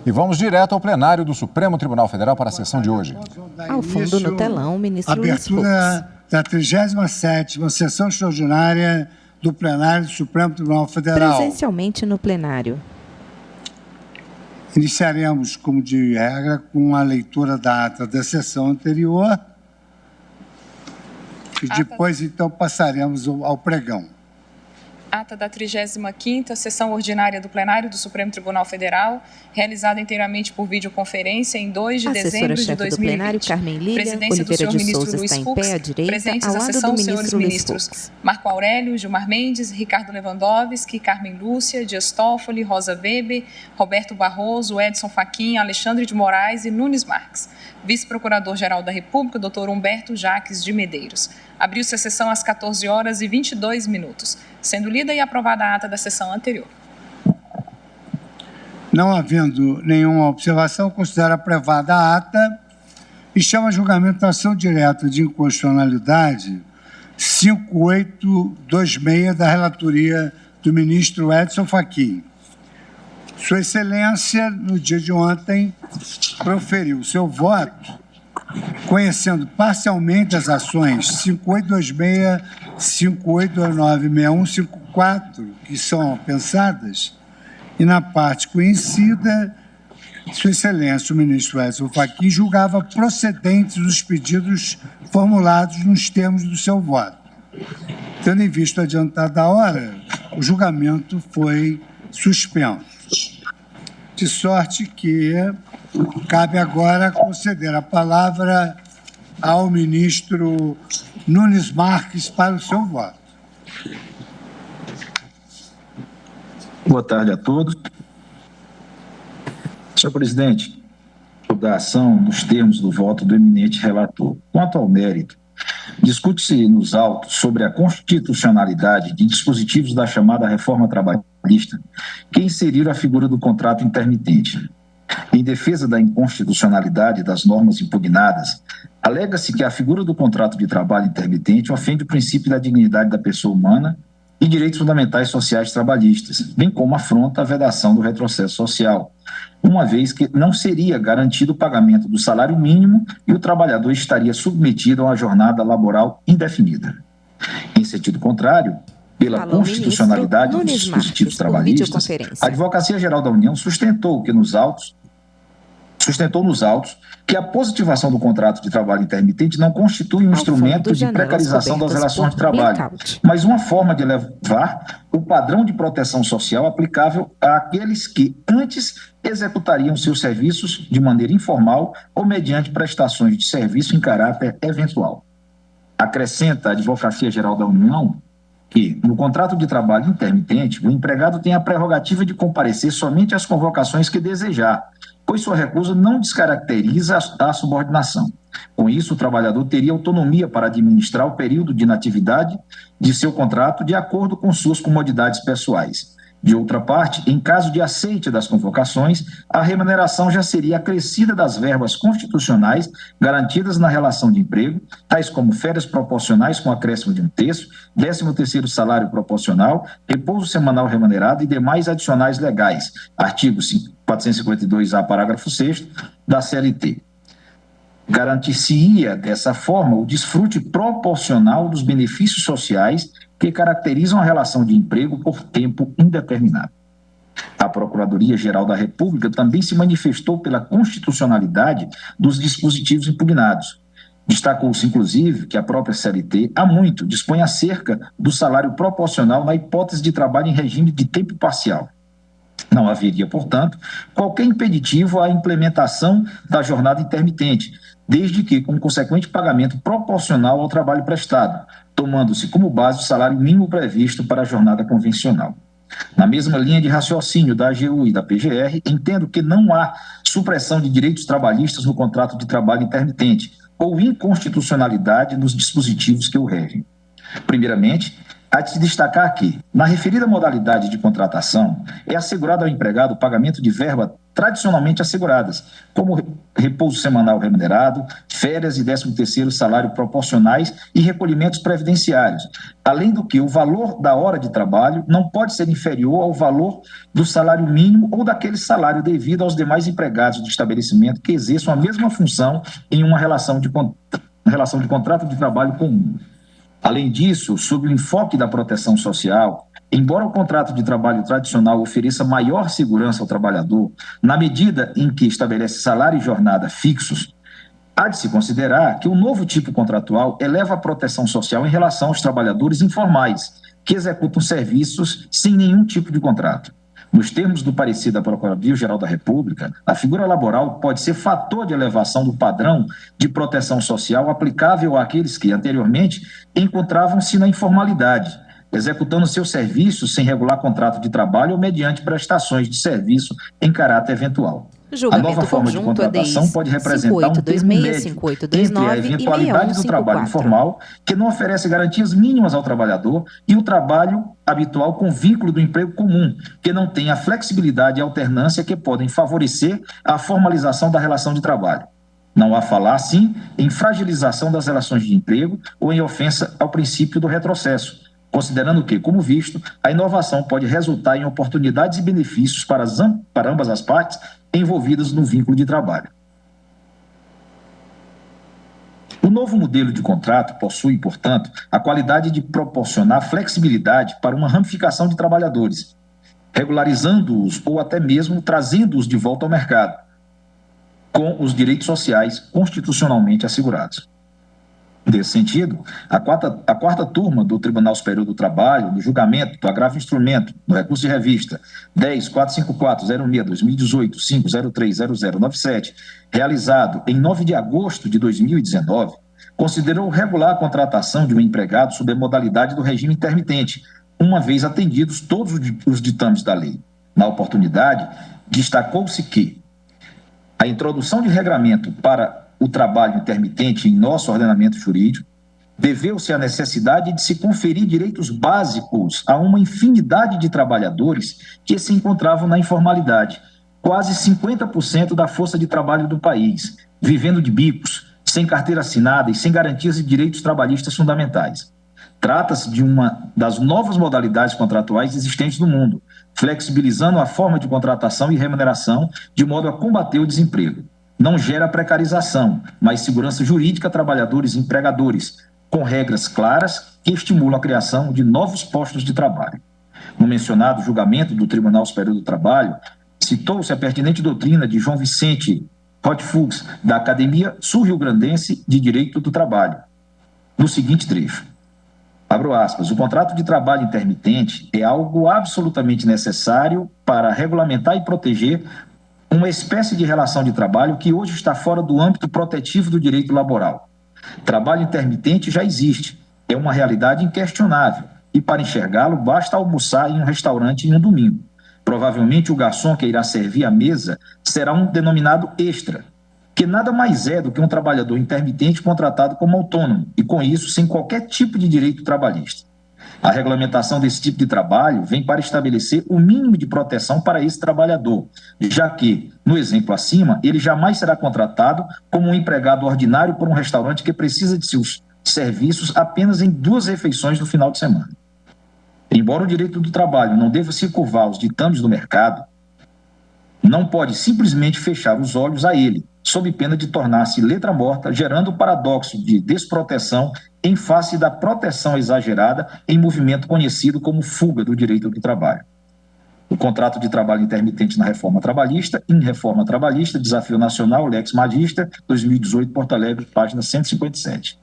E vamos direto ao plenário do Supremo Tribunal Federal para a sessão de hoje. Ao fundo, no telão, o ministro Luiz Fux. Abertura da 37ª sessão extraordinária do plenário do Supremo Tribunal Federal. Presencialmente no plenário. Iniciaremos, como de regra, com a leitura da ata da sessão anterior e depois, então, passaremos ao pregão. Ata da 35ª sessão ordinária do plenário do Supremo Tribunal Federal, realizada inteiramente por videoconferência em 2 de dezembro de 2020. Do plenário, Carmen Lília Presidência Oliveira do senhor de ministro Souza Luiz está em Fux, pé à direita, presentes ao na lado sessão, do os senhores ministro Luiz ministros Fux. Marco Aurélio, Gilmar Mendes, Ricardo Lewandowski, Carmen Lúcia, Dias Toffoli, Rosa Weber, Roberto Barroso, Edson Fachin, Alexandre de Moraes e Nunes Marques. Vice-procurador-geral da República, Dr. Humberto Jaques de Medeiros. Abriu-se a sessão às 14 horas e 22 minutos, sendo lida e aprovada a ata da sessão anterior. Não havendo nenhuma observação, considero aprovada a ata e chama a julgamento da ação direta de inconstitucionalidade 5826 da relatoria do ministro Edson Fachin. Sua Excelência, no dia de ontem, proferiu seu voto, conhecendo parcialmente as ações 5826, 5829, 6154, que são pensadas, e na parte conhecida, Sua Excelência, o ministro Edson Fachin, julgava procedentes os pedidos formulados nos termos do seu voto. Tendo em vista a adiantada hora, o julgamento foi suspenso. De sorte que cabe agora conceder a palavra ao ministro Nunes Marques para o seu voto. Boa tarde a todos. Senhor presidente, sobre a ação dos termos do voto do eminente relator. Quanto ao mérito, discute-se nos autos sobre a constitucionalidade de dispositivos da chamada reforma trabalhista que inseriram a figura do contrato intermitente. Em defesa da inconstitucionalidade das normas impugnadas, alega-se que a figura do contrato de trabalho intermitente ofende o princípio da dignidade da pessoa humana e direitos fundamentais sociais trabalhistas, bem como afronta a vedação do retrocesso social, uma vez que não seria garantido o pagamento do salário mínimo e o trabalhador estaria submetido a uma jornada laboral indefinida. Em sentido contrário, pela constitucionalidade dos dispositivos trabalhistas, a Advocacia Geral da União sustentou nos autos que a positivação do contrato de trabalho intermitente não constitui um instrumento de precarização das relações de trabalho, mas uma forma de elevar o padrão de proteção social aplicável àqueles que antes executariam seus serviços de maneira informal ou mediante prestações de serviço em caráter eventual. Acrescenta a Advocacia Geral da União que, no contrato de trabalho intermitente, o empregado tem a prerrogativa de comparecer somente às convocações que desejar, pois sua recusa não descaracteriza a subordinação. Com isso, o trabalhador teria autonomia para administrar o período de inatividade de seu contrato de acordo com suas comodidades pessoais. De outra parte, em caso de aceite das convocações, a remuneração já seria acrescida das verbas constitucionais garantidas na relação de emprego, tais como férias proporcionais com acréscimo de 1/3, 13º salário proporcional, repouso semanal remunerado e demais adicionais legais, artigo 452-A, parágrafo 6º, da CLT. Garantir-se-ia, dessa forma, o desfrute proporcional dos benefícios sociais que caracterizam a relação de emprego por tempo indeterminado. A Procuradoria-Geral da República também se manifestou pela constitucionalidade dos dispositivos impugnados. Destacou-se, inclusive, que a própria CLT, há muito, dispõe acerca do salário proporcional na hipótese de trabalho em regime de tempo parcial. Não haveria, portanto, qualquer impeditivo à implementação da jornada intermitente, desde que com consequente pagamento proporcional ao trabalho prestado, tomando-se como base o salário mínimo previsto para a jornada convencional. Na mesma linha de raciocínio da AGU e da PGR, entendo que não há supressão de direitos trabalhistas no contrato de trabalho intermitente ou inconstitucionalidade nos dispositivos que o regem. Primeiramente, Há de se destacar que, na referida modalidade de contratação, é assegurado ao empregado o pagamento de verba tradicionalmente asseguradas, como repouso semanal remunerado, férias e 13º salário proporcionais e recolhimentos previdenciários, além do que o valor da hora de trabalho não pode ser inferior ao valor do salário mínimo ou daquele salário devido aos demais empregados do estabelecimento que exerçam a mesma função em uma relação de contrato de trabalho comum. Além disso, sob o enfoque da proteção social, embora o contrato de trabalho tradicional ofereça maior segurança ao trabalhador, na medida em que estabelece salário e jornada fixos, há de se considerar que o novo tipo contratual eleva a proteção social em relação aos trabalhadores informais, que executam serviços sem nenhum tipo de contrato. Nos termos do parecer da Procuradoria-Geral da República, a figura laboral pode ser fator de elevação do padrão de proteção social aplicável àqueles que, anteriormente, encontravam-se na informalidade, executando seus serviços sem regular contrato de trabalho ou mediante prestações de serviço em caráter eventual. A nova forma de contratação pode representar um termo médio entre a eventualidade do trabalho informal, que não oferece garantias mínimas ao trabalhador, e o trabalho habitual com vínculo do emprego comum, que não tem a flexibilidade e alternância que podem favorecer a formalização da relação de trabalho. Não há falar, sim, em fragilização das relações de emprego ou em ofensa ao princípio do retrocesso, considerando que, como visto, a inovação pode resultar em oportunidades e benefícios para ambas as partes envolvidas no vínculo de trabalho. O novo modelo de contrato possui, portanto, a qualidade de proporcionar flexibilidade para uma ramificação de trabalhadores, regularizando-os ou até mesmo trazendo-os de volta ao mercado, com os direitos sociais constitucionalmente assegurados. Nesse sentido, a quarta turma do Tribunal Superior do Trabalho, no julgamento do agravo instrumento, no recurso de revista 10.454.06.2018.503.0097, realizado em 9 de agosto de 2019, considerou regular a contratação de um empregado sob a modalidade do regime intermitente, uma vez atendidos todos os ditames da lei. Na oportunidade, destacou-se que a introdução de regramento para o trabalho intermitente em nosso ordenamento jurídico, deveu-se à necessidade de se conferir direitos básicos a uma infinidade de trabalhadores que se encontravam na informalidade, quase 50% da força de trabalho do país, vivendo de bicos, sem carteira assinada e sem garantias de direitos trabalhistas fundamentais. Trata-se de uma das novas modalidades contratuais existentes no mundo, flexibilizando a forma de contratação e remuneração de modo a combater o desemprego. Não gera precarização, mas segurança jurídica a trabalhadores e empregadores, com regras claras que estimulam a criação de novos postos de trabalho. No mencionado julgamento do Tribunal Superior do Trabalho, citou-se a pertinente doutrina de João Vicente Rothfuss, da Academia Sul-Rio-Grandense de Direito do Trabalho, no seguinte trecho. Abro aspas, o contrato de trabalho intermitente é algo absolutamente necessário para regulamentar e proteger uma espécie de relação de trabalho que hoje está fora do âmbito protetivo do direito laboral. Trabalho intermitente já existe, é uma realidade inquestionável, e para enxergá-lo basta almoçar em um restaurante em um domingo. Provavelmente o garçom que irá servir a mesa será um denominado extra, que nada mais é do que um trabalhador intermitente contratado como autônomo, e com isso sem qualquer tipo de direito trabalhista. A regulamentação desse tipo de trabalho vem para estabelecer o mínimo de proteção para esse trabalhador, já que, no exemplo acima, ele jamais será contratado como um empregado ordinário por um restaurante que precisa de seus serviços apenas em 2 refeições no final de semana. Embora o direito do trabalho não deva se curvar aos ditames do mercado, não pode simplesmente fechar os olhos a ele, sob pena de tornar-se letra morta, gerando o paradoxo de desproteção em face da proteção exagerada em movimento conhecido como fuga do direito do trabalho. O contrato de trabalho intermitente na reforma trabalhista, em reforma trabalhista, Desafio Nacional, Lex Magister, 2018, Porto Alegre, página 157.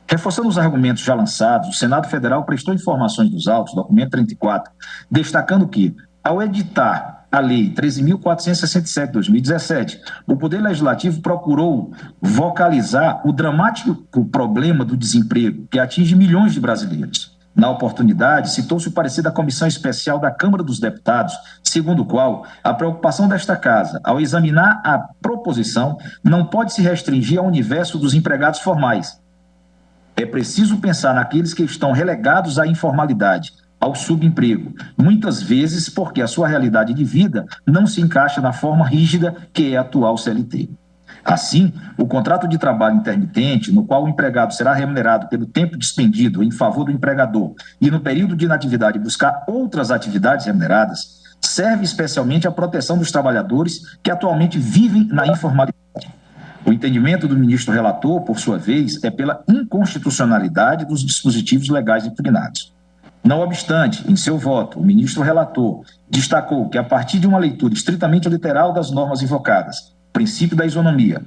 Reforçando os argumentos já lançados, o Senado Federal prestou informações dos autos, documento 34, destacando que, ao editar a Lei 13.467, de 2017, o Poder Legislativo procurou vocalizar o dramático problema do desemprego, que atinge milhões de brasileiros. Na oportunidade, citou-se o parecer da Comissão Especial da Câmara dos Deputados, segundo o qual a preocupação desta Casa, ao examinar a proposição, não pode se restringir ao universo dos empregados formais, É preciso pensar naqueles que estão relegados à informalidade, ao subemprego, muitas vezes porque a sua realidade de vida não se encaixa na forma rígida que é a atual CLT. Assim, o contrato de trabalho intermitente, no qual o empregado será remunerado pelo tempo despendido em favor do empregador e no período de inatividade buscar outras atividades remuneradas, serve especialmente à proteção dos trabalhadores que atualmente vivem na informalidade. O entendimento do ministro relator, por sua vez, é pela inconstitucionalidade dos dispositivos legais impugnados. Não obstante, em seu voto, o ministro relator destacou que, a partir de uma leitura estritamente literal das normas invocadas, princípio da isonomia,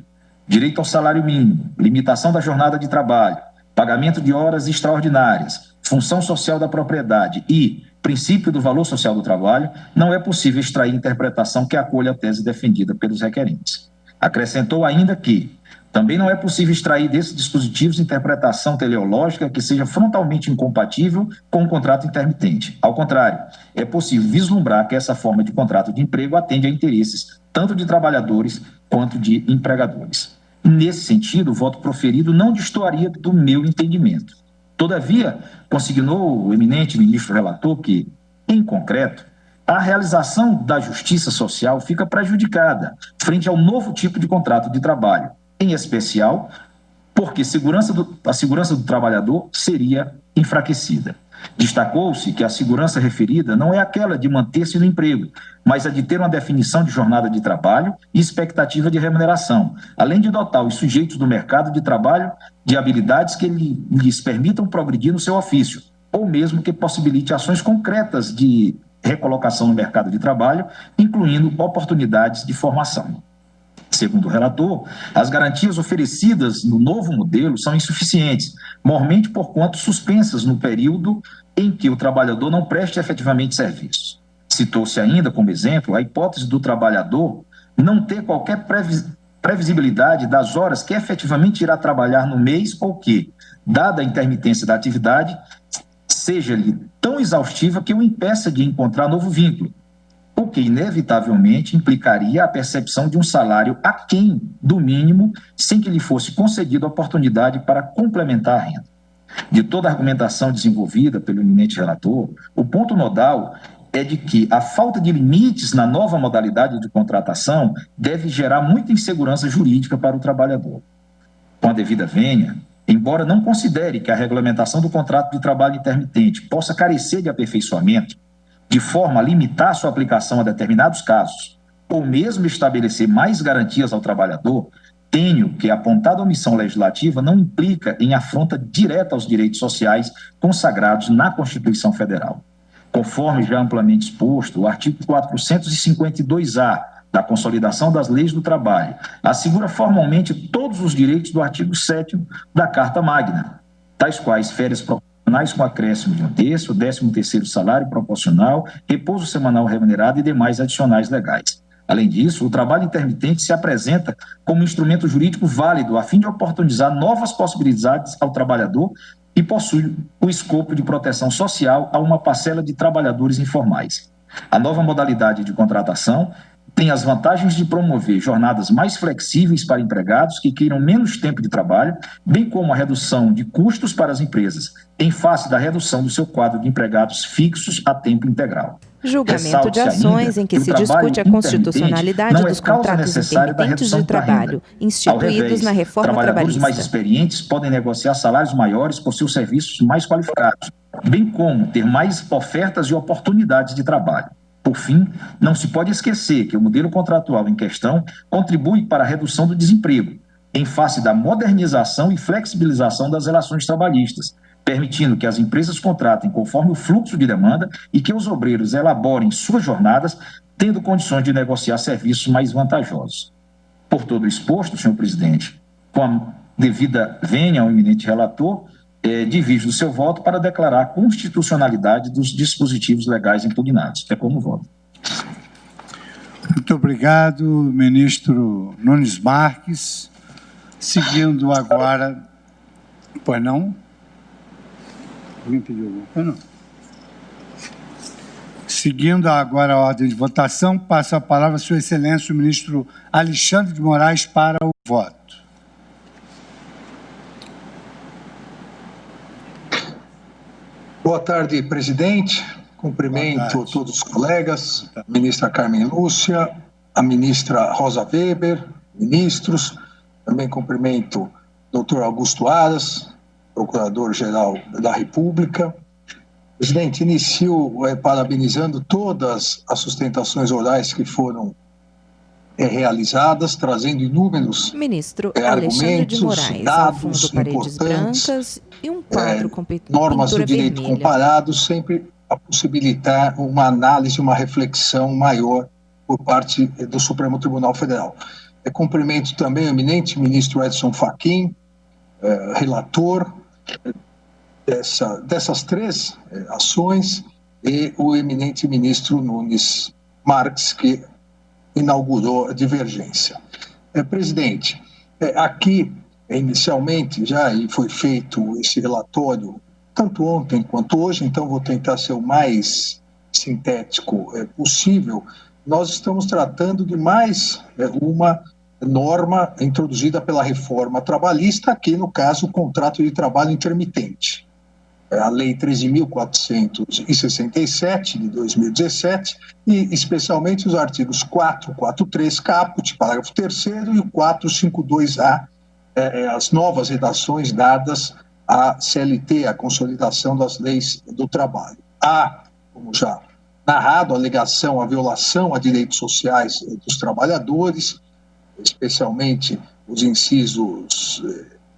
direito ao salário mínimo, limitação da jornada de trabalho, pagamento de horas extraordinárias, função social da propriedade e princípio do valor social do trabalho, não é possível extrair interpretação que acolha a tese defendida pelos requerentes. Acrescentou ainda que também não é possível extrair desses dispositivos interpretação teleológica que seja frontalmente incompatível com o contrato intermitente. Ao contrário, é possível vislumbrar que essa forma de contrato de emprego atende a interesses tanto de trabalhadores quanto de empregadores. Nesse sentido, o voto proferido não destoaria do meu entendimento. Todavia, consignou o eminente ministro relator que, em concreto, a realização da justiça social fica prejudicada frente ao novo tipo de contrato de trabalho, em especial porque a segurança do trabalhador seria enfraquecida. Destacou-se que a segurança referida não é aquela de manter-se no emprego, mas a de ter uma definição de jornada de trabalho e expectativa de remuneração, além de dotar os sujeitos do mercado de trabalho de habilidades que lhes permitam progredir no seu ofício, ou mesmo que possibilite ações concretas de recolocação no mercado de trabalho, incluindo oportunidades de formação. Segundo o relator, as garantias oferecidas no novo modelo são insuficientes, mormente por quanto suspensas no período em que o trabalhador não preste efetivamente serviços. Citou-se ainda, como exemplo, a hipótese do trabalhador não ter qualquer previsibilidade das horas que efetivamente irá trabalhar no mês ou que, dada a intermitência da atividade, seja-lhe tão exaustiva que o impeça de encontrar novo vínculo, o que inevitavelmente implicaria a percepção de um salário aquém do mínimo, sem que lhe fosse concedida a oportunidade para complementar a renda. De toda a argumentação desenvolvida pelo eminente relator, o ponto nodal é de que a falta de limites na nova modalidade de contratação deve gerar muita insegurança jurídica para o trabalhador. Com a devida vênia, embora não considere que a regulamentação do contrato de trabalho intermitente possa carecer de aperfeiçoamento, de forma a limitar sua aplicação a determinados casos, ou mesmo estabelecer mais garantias ao trabalhador, tenho que a apontada omissão legislativa não implica em afronta direta aos direitos sociais consagrados na Constituição Federal. Conforme já amplamente exposto, o artigo 452-A da Consolidação das Leis do Trabalho assegura formalmente todos os direitos do artigo 7º da Carta Magna, tais quais férias proporcionais com acréscimo de 1/3, 13º salário proporcional, repouso semanal remunerado e demais adicionais legais. Além disso, o trabalho intermitente se apresenta como instrumento jurídico válido a fim de oportunizar novas possibilidades ao trabalhador e possui o escopo de proteção social a uma parcela de trabalhadores informais. A nova modalidade de contratação tem as vantagens de promover jornadas mais flexíveis para empregados que queiram menos tempo de trabalho, bem como a redução de custos para as empresas, em face da redução do seu quadro de empregados fixos a tempo integral. Julgamento de ações em que se discute a constitucionalidade dos contratos intermitentes de trabalho, instituídos na reforma trabalhista. Trabalhadores mais experientes podem negociar salários maiores por seus serviços mais qualificados, bem como ter mais ofertas e oportunidades de trabalho. Por fim, não se pode esquecer que o modelo contratual em questão contribui para a redução do desemprego, em face da modernização e flexibilização das relações trabalhistas, permitindo que as empresas contratem conforme o fluxo de demanda e que os obreiros elaborem suas jornadas, tendo condições de negociar serviços mais vantajosos. Por todo o exposto, senhor presidente, com a devida vênia ao eminente relator, divido o seu voto para declarar a constitucionalidade dos dispositivos legais impugnados. É como voto. Muito obrigado, ministro Nunes Marques. Seguindo agora... Pois não? Alguém pediu alguma coisa? Não. Seguindo agora a ordem de votação, passo a palavra a Sua Excelência, o ministro Alexandre de Moraes, para o voto. Boa tarde, presidente. Cumprimento todos os colegas, a ministra Carmen Lúcia, a ministra Rosa Weber, ministros. Também cumprimento o doutor Augusto Aras, procurador-geral da República. Presidente, inicio parabenizando todas as sustentações orais que foram realizadas, trazendo inúmeros Ministro Alexandre de Moraes, dados importantes, normas do direito comparado, sempre a possibilitar uma análise, uma reflexão maior por parte do Supremo Tribunal Federal. Cumprimento também o eminente ministro Edson Fachin, relator dessas três ações, e o eminente ministro Nunes Marques, que inaugurou a divergência. Presidente, aqui, inicialmente, já foi feito esse relatório, tanto ontem quanto hoje, então vou tentar ser o mais sintético possível. Nós estamos tratando de mais uma norma introduzida pela reforma trabalhista, aqui no caso o contrato de trabalho intermitente. A Lei 13.467, de 2017, e especialmente os artigos 443, caput, parágrafo 3º, e o 452A, as novas redações dadas à CLT, a Consolidação das Leis do Trabalho. Há, como já narrado, a alegação, a violação a direitos sociais dos trabalhadores, especialmente os incisos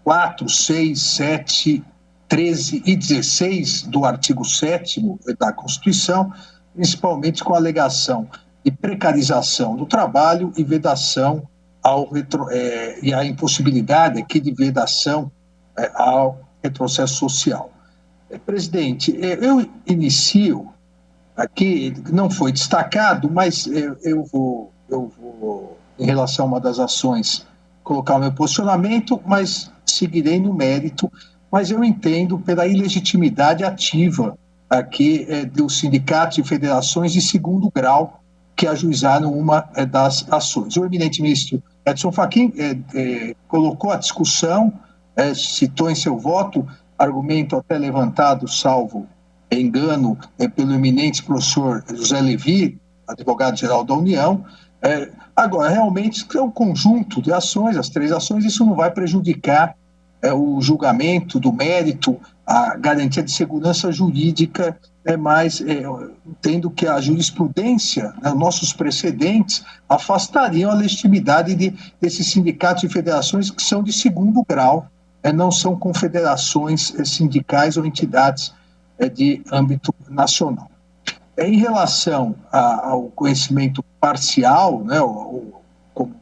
4, 6, 7, 13 e 16 do artigo 7º da Constituição, principalmente com a alegação de precarização do trabalho e vedação e a impossibilidade aqui de vedação ao retrocesso social. Presidente, eu inicio aqui, não foi destacado, mas eu vou, em relação a uma das ações, colocar o meu posicionamento, mas seguirei no mérito. Mas eu entendo pela ilegitimidade ativa aqui dos sindicatos e federações de segundo grau que ajuizaram uma das ações. O eminente ministro Edson Fachin colocou a discussão, citou em seu voto, argumento até levantado, salvo engano, pelo eminente professor José Levi, advogado-geral da União. Agora, realmente, é um conjunto de ações, as três ações, isso não vai prejudicar o julgamento do mérito, a garantia de segurança jurídica, mas entendo que a jurisprudência, nossos precedentes, afastariam a legitimidade desses sindicatos e federações que são de segundo grau, não são confederações sindicais ou entidades de âmbito nacional. Em relação ao conhecimento parcial, como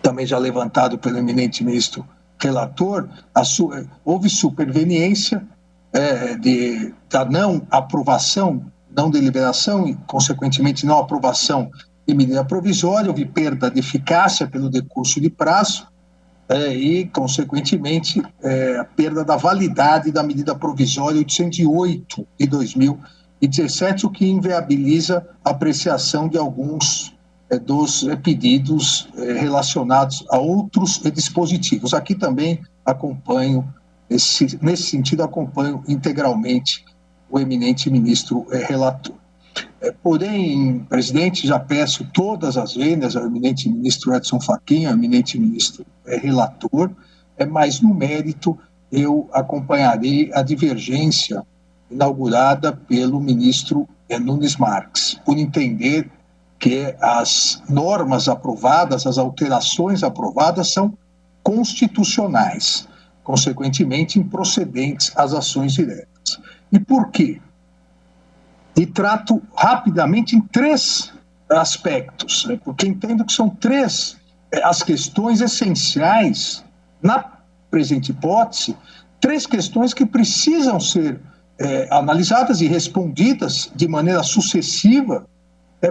também já levantado pelo eminente ministro relator, houve superveniência da não aprovação, não deliberação e, consequentemente, não aprovação de medida provisória, houve perda de eficácia pelo decurso de prazo e, consequentemente, a perda da validade da medida provisória 808 de 2017, o que inviabiliza a apreciação de alguns dos pedidos relacionados a outros dispositivos. Aqui também acompanho, nesse sentido, acompanho integralmente o eminente ministro relator. Porém, presidente, já peço todas as vênias ao eminente ministro Edson Fachin, ao eminente ministro relator, mas no mérito eu acompanharei a divergência inaugurada pelo ministro Nunes Marques, por entender que as normas aprovadas, as alterações aprovadas são constitucionais, consequentemente improcedentes às ações diretas. E por quê? E trato rapidamente em três aspectos, porque entendo que são três as questões essenciais, na presente hipótese, três questões que precisam ser analisadas e respondidas de maneira sucessiva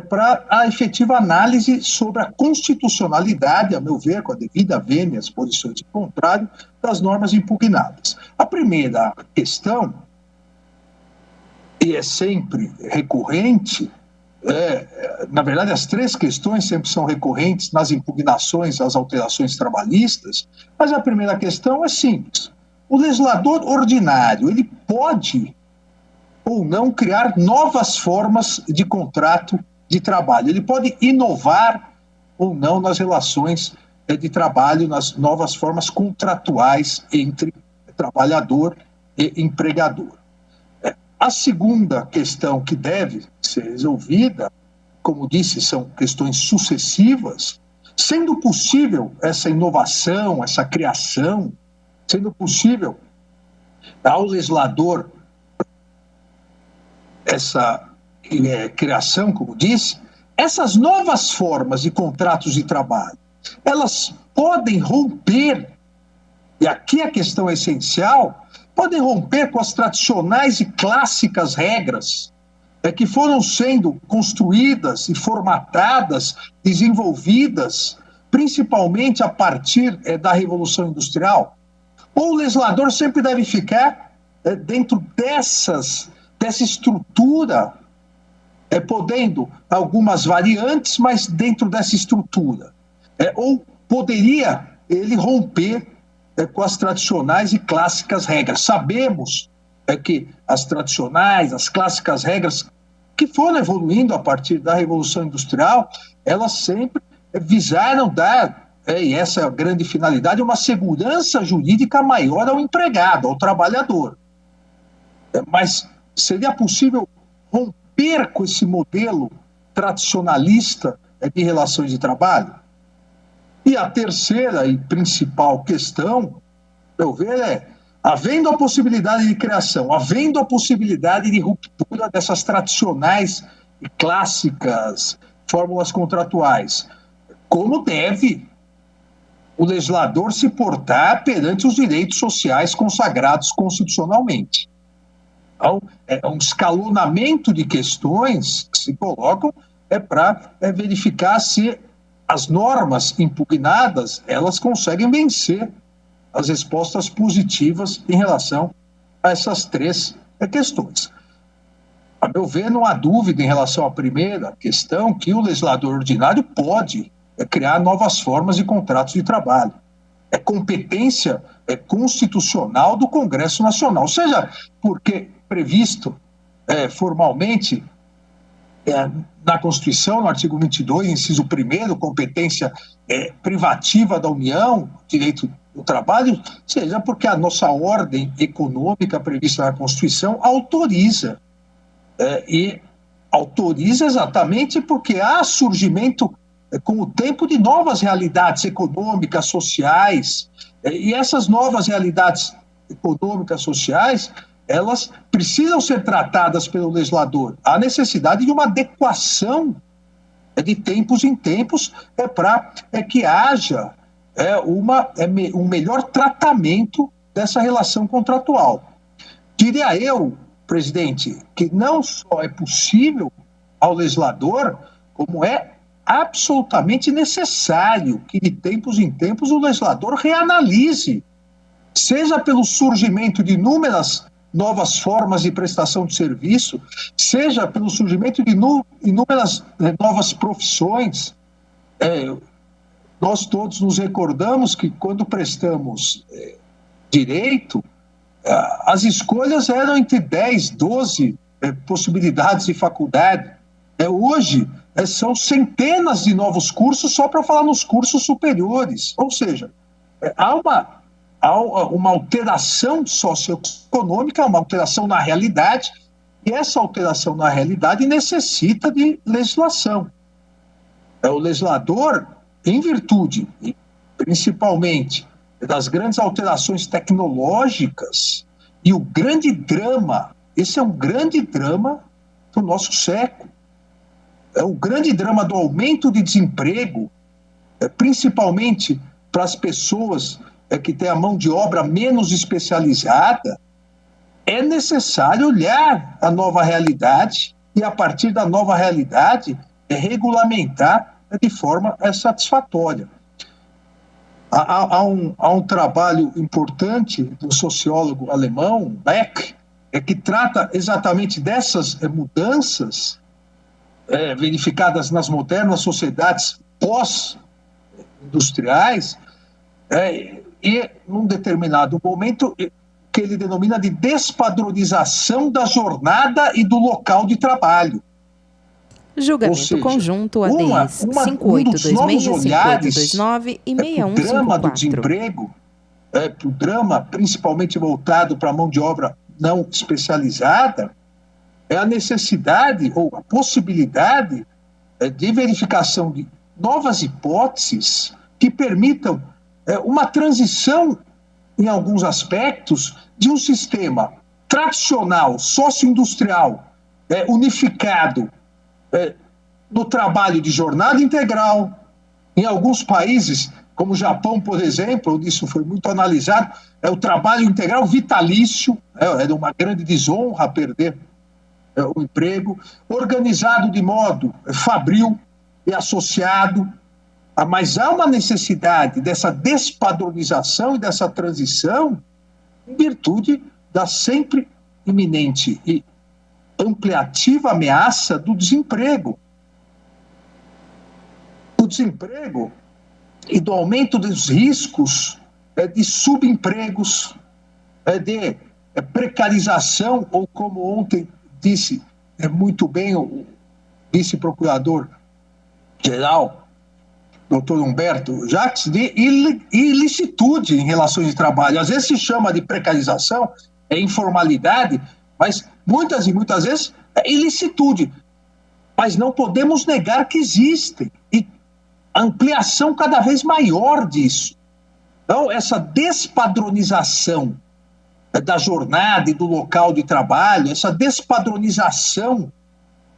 para a efetiva análise sobre a constitucionalidade, a meu ver, com a devida vênia, as posições de contrário, das normas impugnadas. A primeira questão, e é sempre recorrente, na verdade, as três questões sempre são recorrentes nas impugnações às alterações trabalhistas, mas a primeira questão é simples. O legislador ordinário, ele pode ou não criar novas formas de contrato de trabalho. Ele pode inovar ou não nas relações de trabalho, nas novas formas contratuais entre trabalhador e empregador. A segunda questão que deve ser resolvida, como disse, são questões sucessivas, sendo possível essa inovação, essa criação, sendo possível ao legislador essa criação, como disse, essas novas formas de contratos de trabalho, elas podem romper, e aqui a questão é essencial, podem romper com as tradicionais e clássicas regras que foram sendo construídas e formatadas, desenvolvidas, principalmente a partir da Revolução Industrial. Ou o legislador sempre deve ficar dentro dessa estrutura, podendo algumas variantes, mas dentro dessa estrutura. Ou poderia ele romper com as tradicionais e clássicas regras. Sabemos que as tradicionais, as clássicas regras que foram evoluindo a partir da Revolução Industrial, elas sempre visaram dar, e essa é a grande finalidade, uma segurança jurídica maior ao empregado, ao trabalhador. Mas seria possível romper com esse modelo tradicionalista de relações de trabalho? E a terceira e principal questão, meu ver, havendo a possibilidade de criação, havendo a possibilidade de ruptura dessas tradicionais e clássicas fórmulas contratuais, como deve o legislador se portar perante os direitos sociais consagrados constitucionalmente? Então, é um escalonamento de questões que se colocam para verificar se as normas impugnadas, elas conseguem vencer as respostas positivas em relação a essas três questões. A meu ver, não há dúvida em relação à primeira questão que o legislador ordinário pode criar novas formas de contratos de trabalho. É competência constitucional do Congresso Nacional, seja porque previsto formalmente na Constituição, no artigo 22, inciso 1º, competência privativa da União, direito do trabalho, seja porque a nossa ordem econômica prevista na Constituição autoriza. E autoriza exatamente porque há surgimento, com o tempo, de novas realidades econômicas, sociais, e essas novas realidades econômicas, sociais, elas precisam ser tratadas pelo legislador. Há necessidade de uma adequação de tempos em tempos para que haja um melhor tratamento dessa relação contratual. Diria eu, presidente, que não só é possível ao legislador, como é absolutamente necessário que de tempos em tempos o legislador reanalise, seja pelo surgimento de inúmeras novas formas de prestação de serviço, seja pelo surgimento de inúmeras novas profissões. Nós todos nos recordamos que quando prestamos direito, as escolhas eram entre 10, 12 possibilidades de faculdade. Hoje, são centenas de novos cursos só para falar nos cursos superiores. Ou seja, há uma alteração socioeconômica, uma alteração na realidade, e essa alteração na realidade necessita de legislação. O legislador, em virtude, principalmente, das grandes alterações tecnológicas, e o grande drama, esse é um grande drama do nosso século, é o grande drama do aumento de desemprego, principalmente para as pessoas que têm a mão de obra menos especializada. É necessário olhar a nova realidade e, a partir da nova realidade, regulamentar de forma satisfatória. Há um trabalho importante do sociólogo alemão, Beck, que trata exatamente dessas mudanças verificadas nas modernas sociedades pós-industriais, e, num determinado momento, que ele denomina de despadronização da jornada e do local de trabalho. Julgamento seja, conjunto ADIs 58265829 e 6154. O drama do desemprego, o drama principalmente voltado para a mão de obra não especializada, é a necessidade ou a possibilidade de verificação de novas hipóteses que permitam uma transição, em alguns aspectos, de um sistema tradicional, sócio-industrial, unificado, no trabalho de jornada integral. Em alguns países, como o Japão, por exemplo, onde isso foi muito analisado, o trabalho integral vitalício, é uma grande desonra perder o emprego, organizado de modo fabril e associado, mas há uma necessidade dessa despadronização e dessa transição em virtude da sempre iminente e ampliativa ameaça do desemprego. Do desemprego e do aumento dos riscos de subempregos, de precarização, ou como ontem disse muito bem o vice-procurador-geral, doutor Humberto Jacques, de ilicitude em relações de trabalho. Às vezes se chama de precarização, informalidade, mas muitas e muitas vezes é ilicitude. Mas não podemos negar que existem, e a ampliação cada vez maior disso. Então, essa despadronização da jornada e do local de trabalho, essa despadronização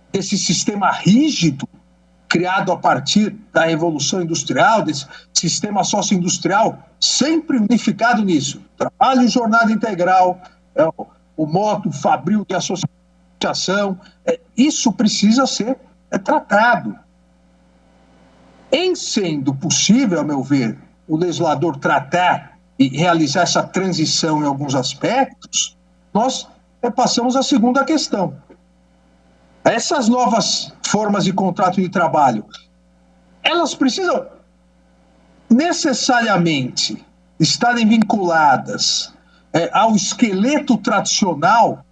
desse sistema rígido criado a partir da Revolução Industrial, desse sistema sócio-industrial, sempre unificado nisso. Trabalho e jornada integral, o modo fabril de associação, isso precisa ser tratado. Em sendo possível, a meu ver, o legislador tratar e realizar essa transição em alguns aspectos, nós passamos à segunda questão. Essas novas formas de contrato de trabalho, elas precisam necessariamente estarem vinculadas ao esqueleto tradicional,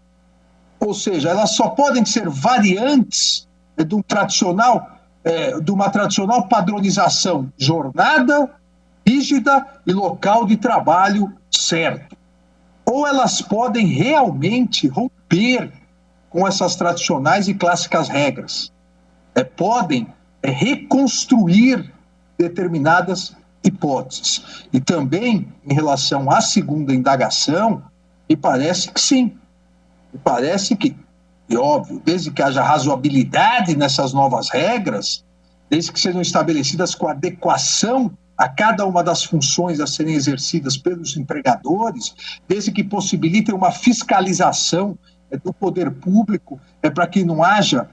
ou seja, elas só podem ser variantes de uma tradicional padronização, jornada rígida e local de trabalho certo. Ou elas podem realmente romper com essas tradicionais e clássicas regras. Podem reconstruir determinadas hipóteses. E também, em relação à segunda indagação, me parece que sim. Me parece que, e óbvio, desde que haja razoabilidade nessas novas regras, desde que sejam estabelecidas com adequação a cada uma das funções a serem exercidas pelos empregadores, desde que possibilitem uma fiscalização do poder público, para que não haja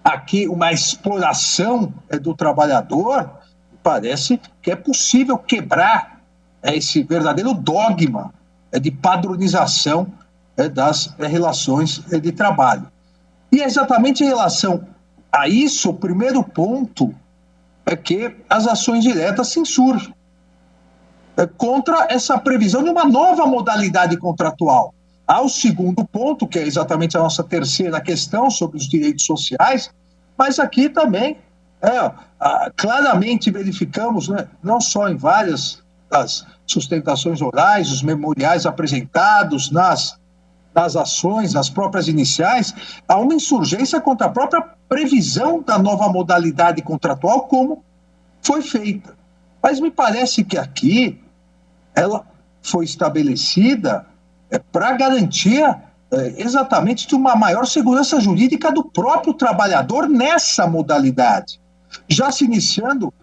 aqui uma exploração do trabalhador, parece que é possível quebrar esse verdadeiro dogma de padronização das relações de trabalho. E é exatamente em relação a isso, o primeiro ponto é que as ações diretas se insurgem contra essa previsão de uma nova modalidade contratual. Há o segundo ponto, que é exatamente a nossa terceira questão sobre os direitos sociais, mas aqui também claramente verificamos, não só em várias das sustentações orais, os memoriais apresentados nas ações, nas próprias iniciais, há uma insurgência contra a própria previsão da nova modalidade contratual como foi feita. Mas me parece que aqui ela foi estabelecida para garantia exatamente de uma maior segurança jurídica do próprio trabalhador nessa modalidade, já se iniciando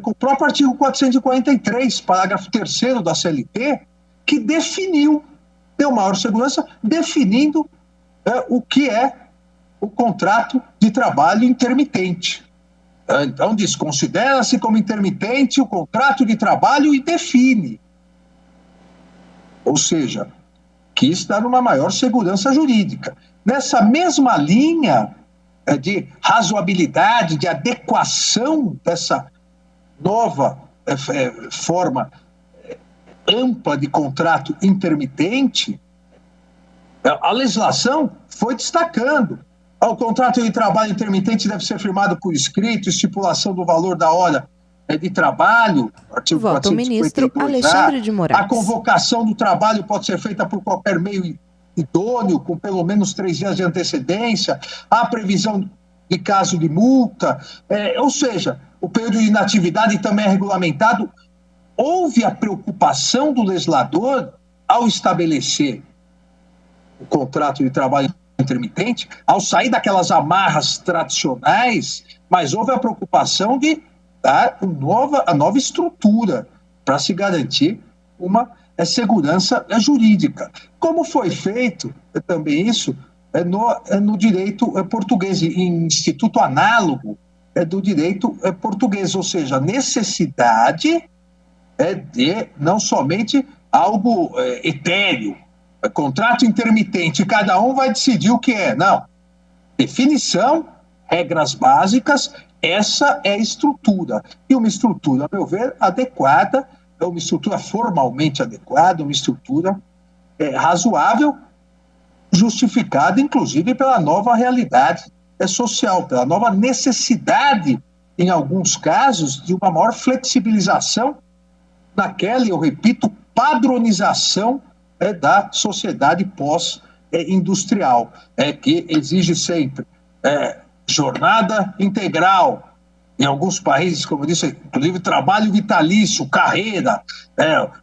com o próprio artigo 443, parágrafo 3º da CLT, que deu maior segurança, definindo o que é o contrato de trabalho intermitente. Então diz, considera-se como intermitente o contrato de trabalho e define. Ou seja, quis dar uma maior segurança jurídica. Nessa mesma linha de razoabilidade, de adequação dessa nova forma ampla de contrato intermitente, a legislação foi destacando. O contrato de trabalho intermitente deve ser firmado por escrito, estipulação do valor da hora de trabalho, artigo 452A. A convocação do trabalho pode ser feita por qualquer meio idôneo, com pelo menos 3 dias de antecedência. Há previsão de caso de multa, ou seja, o período de inatividade também é regulamentado. Houve a preocupação do legislador ao estabelecer o contrato de trabalho intermitente, ao sair daquelas amarras tradicionais, mas houve a preocupação de dar a nova estrutura para se garantir uma segurança jurídica. Como foi feito também isso no direito português, em instituto análogo do direito português, ou seja, a necessidade de não somente algo etéreo, contrato intermitente, cada um vai decidir o que é. Não. Definição, regras básicas, essa é a estrutura. E uma estrutura, a meu ver, adequada, é uma estrutura formalmente adequada, uma estrutura razoável, justificada, inclusive, pela nova realidade social, pela nova necessidade, em alguns casos, de uma maior flexibilização naquela, eu repito, padronização da sociedade pós-industrial, que exige sempre jornada integral, em alguns países, como eu disse, inclusive trabalho vitalício, carreira,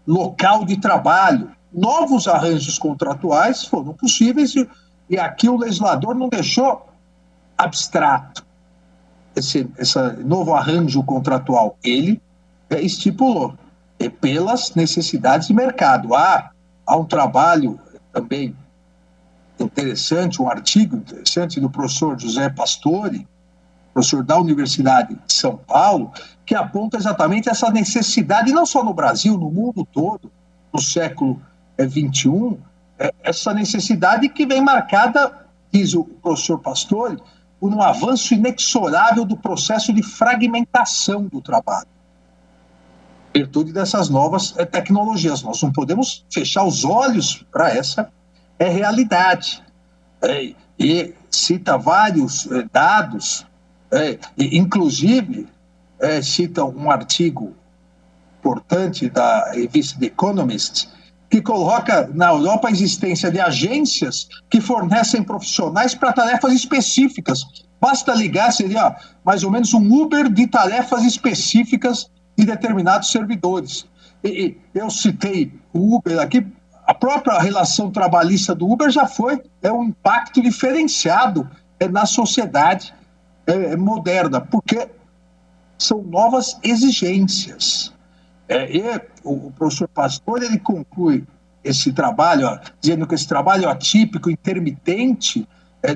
local de trabalho. Novos arranjos contratuais foram possíveis e aqui o legislador não deixou abstrato esse novo arranjo contratual. Ele estipulou pelas necessidades de mercado. Há um trabalho também interessante, um artigo interessante do professor José Pastore, professor da Universidade de São Paulo, que aponta exatamente essa necessidade, não só no Brasil, no mundo todo, no século XXI, essa necessidade que vem marcada, diz o professor Pastore, por um avanço inexorável do processo de fragmentação do trabalho, em virtude dessas novas tecnologias. Nós não podemos fechar os olhos para essa realidade. E cita vários dados, inclusive cita um artigo importante da revista The Economist, que coloca na Europa a existência de agências que fornecem profissionais para tarefas específicas. Basta ligar, seria mais ou menos um Uber de tarefas específicas de determinados servidores. E eu citei o Uber aqui, a própria relação trabalhista do Uber já foi um impacto diferenciado na sociedade moderna, porque são novas exigências. E o professor Pastore, ele conclui esse trabalho, dizendo que esse trabalho atípico, intermitente,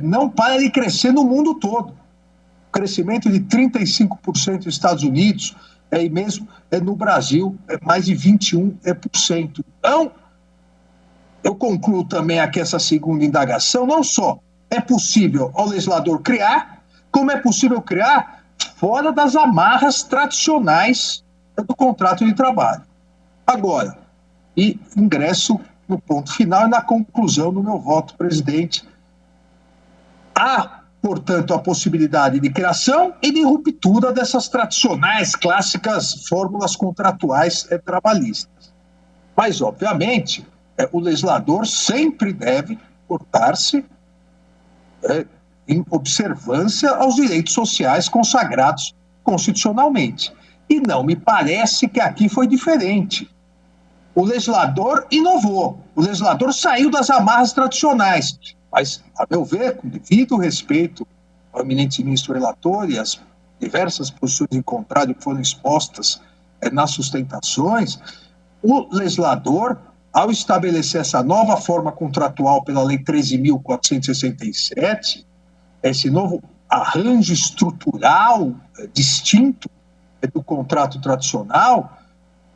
não para de crescer no mundo todo. O crescimento de 35% nos Estados Unidos, e mesmo no Brasil, mais de 21%. Então, eu concluo também aqui essa segunda indagação, não só é possível ao legislador criar, como é possível criar fora das amarras tradicionais do contrato de trabalho. Agora, e ingresso no ponto final e na conclusão do meu voto, presidente. Há, portanto, a possibilidade de criação e de ruptura dessas tradicionais, clássicas fórmulas contratuais trabalhistas. Mas, obviamente, o legislador sempre deve portar-se em observância aos direitos sociais consagrados constitucionalmente. E não me parece que aqui foi diferente. O legislador inovou, o legislador saiu das amarras tradicionais, mas, a meu ver, com devido respeito ao eminente ministro relator e às diversas posições em contrário que foram expostas nas sustentações, o legislador, ao estabelecer essa nova forma contratual pela Lei 13.467, esse novo arranjo estrutural distinto do contrato tradicional,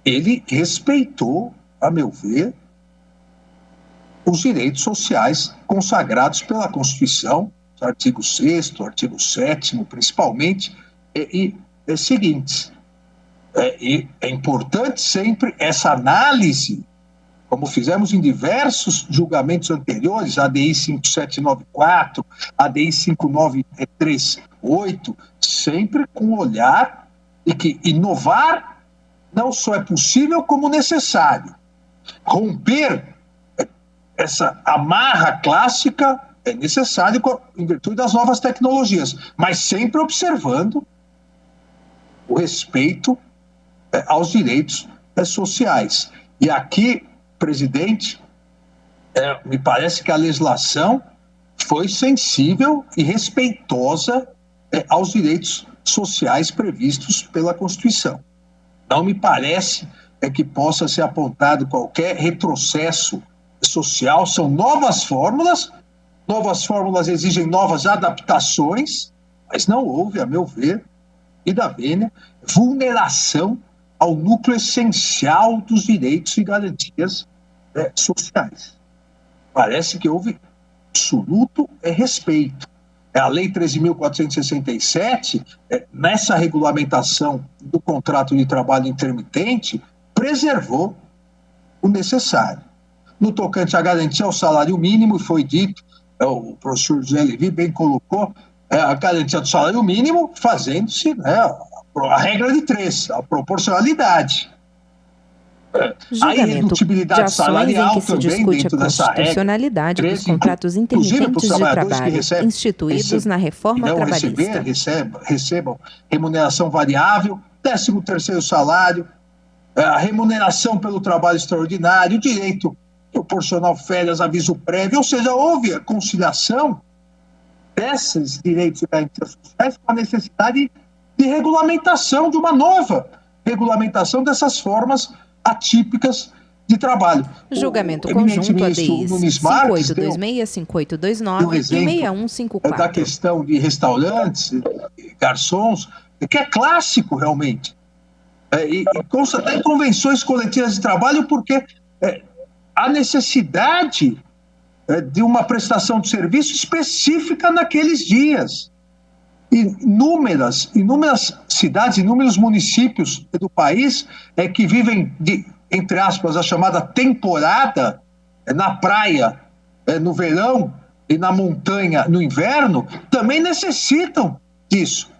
ele respeitou, a meu ver, os direitos sociais consagrados pela Constituição, artigo 6º, artigo 7º, principalmente, e seguintes. E é importante sempre essa análise, como fizemos em diversos julgamentos anteriores, ADI 5794, ADI 5938, sempre com olhar de que inovar não só é possível, como necessário. Romper essa amarra clássica é necessário em virtude das novas tecnologias, mas sempre observando o respeito aos direitos sociais. E aqui, presidente, me parece que a legislação foi sensível e respeitosa aos direitos sociais previstos pela Constituição. Não me parece que possa ser apontado qualquer retrocesso social. São novas fórmulas exigem novas adaptações, mas não houve, a meu ver, e da vênia, vulneração ao núcleo essencial dos direitos e garantias sociais. Parece que houve absoluto respeito. A Lei 13.467, nessa regulamentação do contrato de trabalho intermitente, preservou o necessário. No tocante à garantia ao salário mínimo, foi dito, o professor José Levi bem colocou, a garantia do salário mínimo fazendo-se a regra de 3, a proporcionalidade. A irredutibilidade salarial também dentro dessa regra. Constitucionalidade dos contratos intermitentes de trabalho instituídos na reforma trabalhista. Recebam remuneração variável, 13º salário, a remuneração pelo trabalho extraordinário, direito proporcional férias, aviso prévio, ou seja, houve a conciliação desses direitos e garantias sociais com a necessidade de regulamentação, de uma nova regulamentação dessas formas atípicas de trabalho. Julgamento conjunto ADI 5826, 5829 e 6154. Da questão de restaurantes, garçons, que é clássico realmente. E consta até em convenções coletivas de trabalho, porque há necessidade de uma prestação de serviço específica naqueles dias. Inúmeras cidades, inúmeros municípios do país que vivem de, entre aspas, a chamada temporada na praia no verão e na montanha no inverno, também necessitam disso.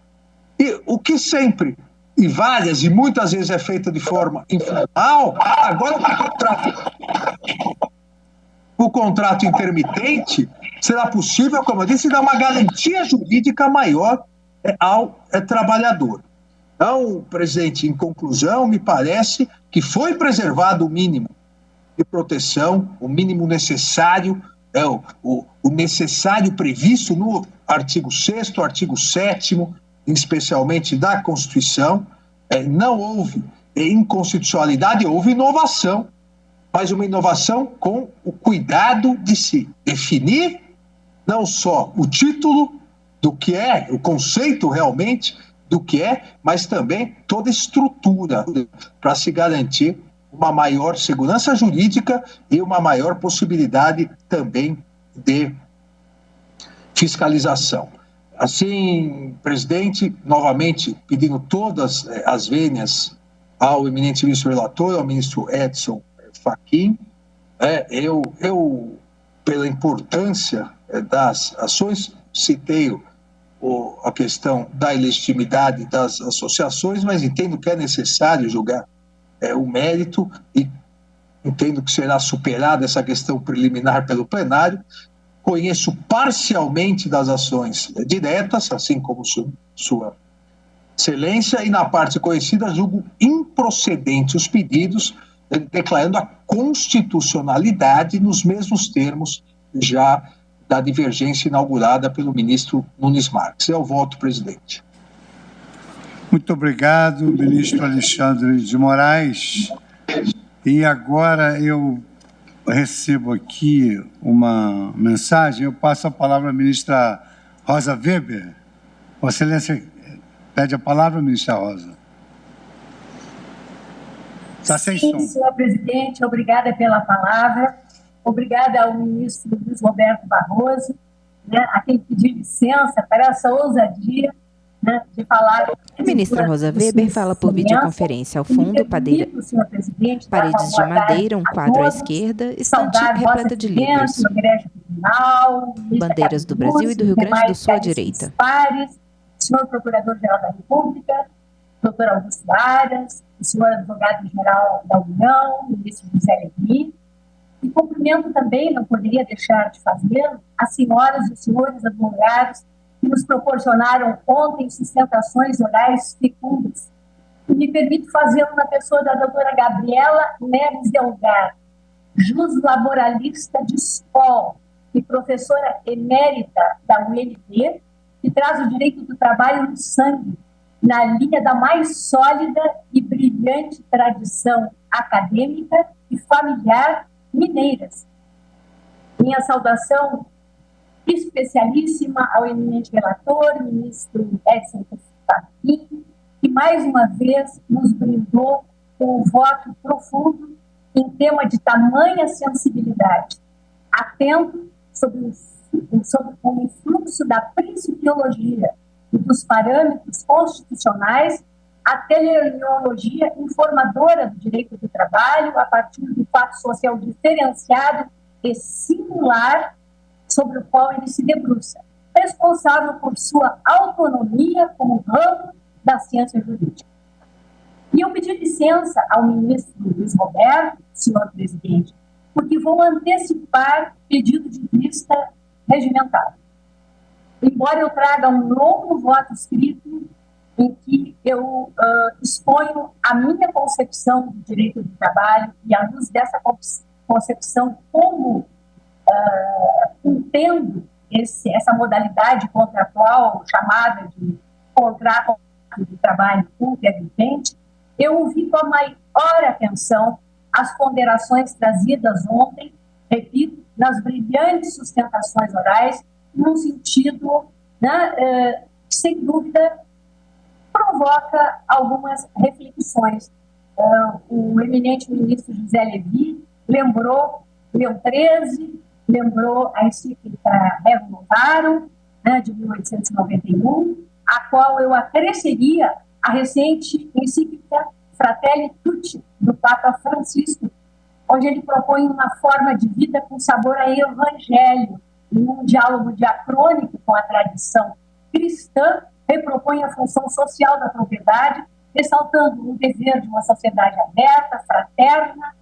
E o que sempre, e várias e muitas vezes é feita de forma informal, agora o contrato intermitente será possível, como eu disse, dar uma garantia jurídica maior ao trabalhador. Então, presidente, em conclusão, me parece que foi preservado o mínimo de proteção, o mínimo necessário, o necessário previsto no artigo 6º, artigo 7º, especialmente da Constituição. Não houve inconstitucionalidade, houve inovação, mas uma inovação com o cuidado de se definir não só o título do que é, o conceito realmente do que é, mas também toda a estrutura para se garantir uma maior segurança jurídica e uma maior possibilidade também de fiscalização. Assim, presidente, novamente pedindo todas as vênias ao eminente ministro relator, ao ministro Edson Fachin, eu pela importância das ações, citei a questão da ilegitimidade das associações, mas entendo que é necessário julgar o mérito e entendo que será superada essa questão preliminar pelo plenário. Conheço parcialmente das ações diretas, assim como Sua Excelência, e na parte conhecida julgo improcedentes os pedidos, declarando a constitucionalidade nos mesmos termos já da divergência inaugurada pelo ministro Nunes Marques. É o voto, presidente. Muito obrigado, ministro Alexandre de Moraes. E agora eu recebo aqui uma mensagem, eu passo a palavra à ministra Rosa Weber. Vossa Excelência pede a palavra, ministra Rosa. Está sem som. Sim, senhor presidente, obrigada pela palavra. Obrigada ao ministro Luiz Roberto Barroso, a quem pedi licença para essa ousadia de falar... A ministra Rosa Weber fala por videoconferência. Ao fundo, paredes de madeira, um quadro à esquerda, estante repleta de livros. Bandeiras do Brasil e do Rio Grande do Sul à direita. Senhor Procurador-Geral da República, doutor Augusto Aras, o senhor Advogado-Geral da União, ministro José Levi, e cumprimento também, não poderia deixar de fazer, as senhoras e os senhores advogados que nos proporcionaram ontem sustentações orais fecundas. E me permito fazê-lo na pessoa da doutora Gabriela Neves Delgado, juslaboralista de SPOL e professora emérita da UNB, que traz o direito do trabalho no sangue, na linha da mais sólida e brilhante tradição acadêmica e familiar mineiras. Minha saudação especialíssima ao eminente relator, ministro Edson Fachin, que mais uma vez nos brindou com um voto profundo em tema de tamanha sensibilidade, atento sobre o influxo da principiologia e dos parâmetros constitucionais, a teleologia informadora do direito do trabalho a partir do fato social diferenciado e singular sobre o qual ele se debruça, responsável por sua autonomia como ramo da ciência jurídica. E eu pedi licença ao ministro Luiz Roberto, senhor presidente, porque vou antecipar pedido de vista regimental. Embora eu traga um longo voto escrito em que eu exponho a minha concepção do direito do trabalho e, à luz dessa concepção, como entendo essa modalidade contratual chamada de contrato de trabalho intermitente, eu ouvi com a maior atenção as ponderações trazidas ontem, repito, nas brilhantes sustentações orais, num sentido, que, sem dúvida, provoca algumas reflexões. O eminente ministro José Levi lembrou Leão XIII, lembrou a encíclica Rerum Novarum, de 1891, a qual eu acresceria a recente encíclica Fratelli Tutti, do Papa Francisco, onde ele propõe uma forma de vida com sabor a evangelho, e num diálogo diacrônico com a tradição cristã, repropõe a função social da propriedade, ressaltando o dever de uma sociedade aberta, fraterna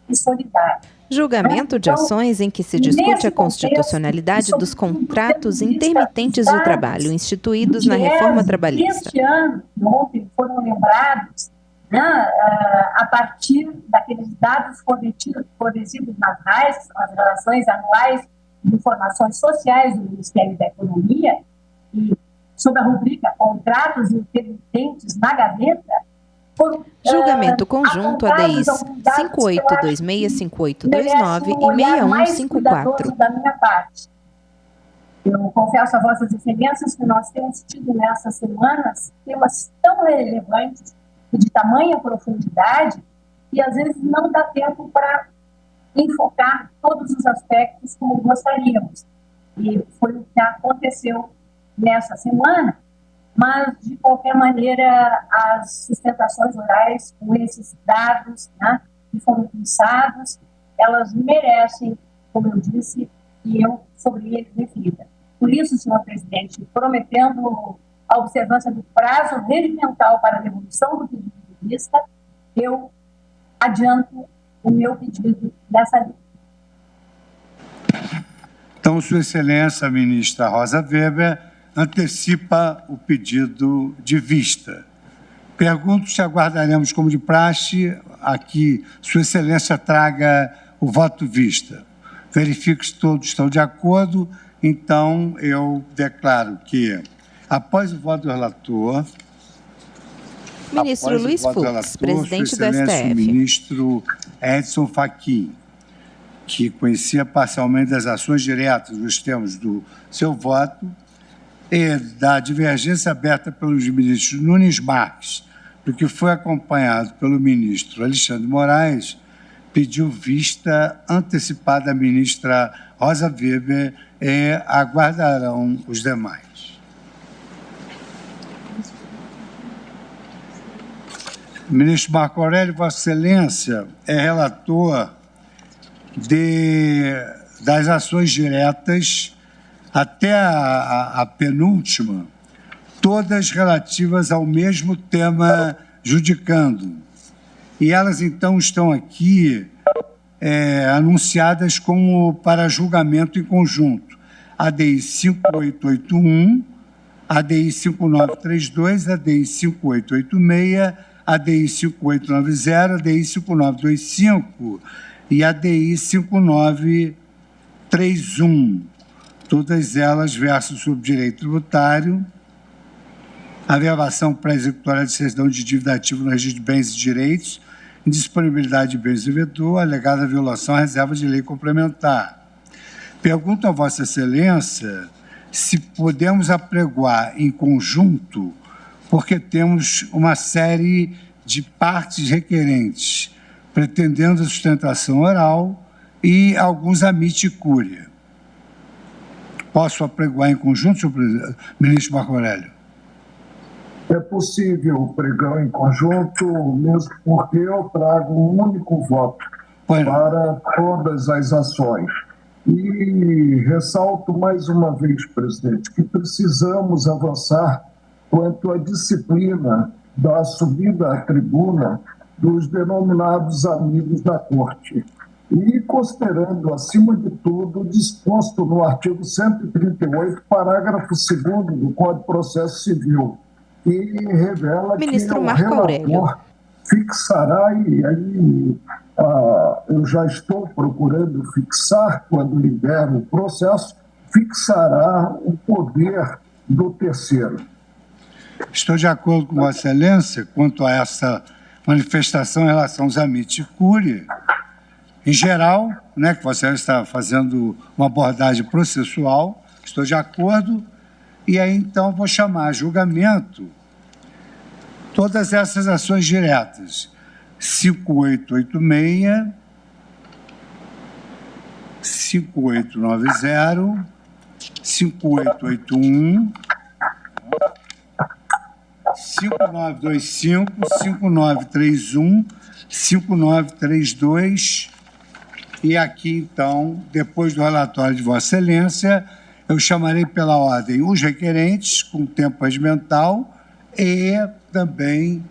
e solidária. Julgamento de ações em que se discute a constitucionalidade dos contratos intermitentes de trabalho instituídos na reforma trabalhista. Este ano, ontem, foram lembrados, a partir daqueles dados fornecidos nas RAIS, as Relações Anuais de Informações Sociais do Ministério da Economia, e sob a rubrica Contratos Intermitentes na Gaveta, julgamento conjunto ADIs 58265829 e 6154. Da minha parte. Eu confesso a vossas excelências que nós temos tido nessas semanas temas tão relevantes e de tamanha profundidade que às vezes não dá tempo para enfocar todos os aspectos como gostaríamos. E foi o que aconteceu nessa semana. Mas, de qualquer maneira, as sustentações orais com esses dados, que foram pensados, elas merecem, como eu disse, que eu sobre eles reflita. Por isso, senhor presidente, prometendo a observância do prazo regimental para a devolução do pedido de vista, eu adianto o meu pedido dessa lei. Então, Sua Excelência, a ministra Rosa Weber, antecipa o pedido de vista. Pergunto se aguardaremos, como de praxe, aqui Sua Excelência traga o voto vista. Verifico se todos estão de acordo, então eu declaro que, após o voto do relator... Ministro Luiz Fux, presidente do STF. O ministro Edson Fachin, que conhecia parcialmente das ações diretas nos termos do seu voto, e da divergência aberta pelos ministros Nunes Marques, do que foi acompanhado pelo ministro Alexandre de Moraes, pediu vista antecipada à ministra Rosa Weber e aguardarão os demais. Ministro Marco Aurélio, Vossa Excelência é relator das ações diretas até a penúltima, todas relativas ao mesmo tema judicando. E elas, então, estão aqui anunciadas como para julgamento em conjunto. ADI 5881, ADI 5932, ADI 5886, ADI 5890, ADI 5925 e ADI 5931. Todas elas versam sobre direito tributário, averbação pré-executória de certidão de dívida ativa no registro de bens e direitos, indisponibilidade de bens do devedor, alegada violação à reserva de lei complementar. Pergunto a Vossa Excelência se podemos apregoar em conjunto, porque temos uma série de partes requerentes, pretendendo a sustentação oral e alguns amite cúria. Posso apregoar em conjunto, senhor ministro Marco Aurélio? É possível pregar em conjunto, mesmo porque eu trago um único voto para todas as ações. E ressalto mais uma vez, presidente, que precisamos avançar quanto à disciplina da subida à tribuna dos denominados amigos da Corte. E considerando, acima de tudo, disposto no artigo 138, parágrafo 2º do Código de Processo Civil, que revela Ministro que o Marco Aurélio relator fixará, e aí eu já estou procurando fixar, quando libero o processo, fixará o poder do terceiro. Estou de acordo com Vossa Excelência quanto a essa manifestação em relação aos amite cúria. Em geral, né, que Vossa Excelência está fazendo uma abordagem processual, estou de acordo, e aí então vou chamar a julgamento todas essas ações diretas. 5886, 5890, 5881, 5925, 5931, 5932 e aqui, então, depois do relatório de Vossa Excelência, eu chamarei pela ordem os requerentes com tempo regimental e também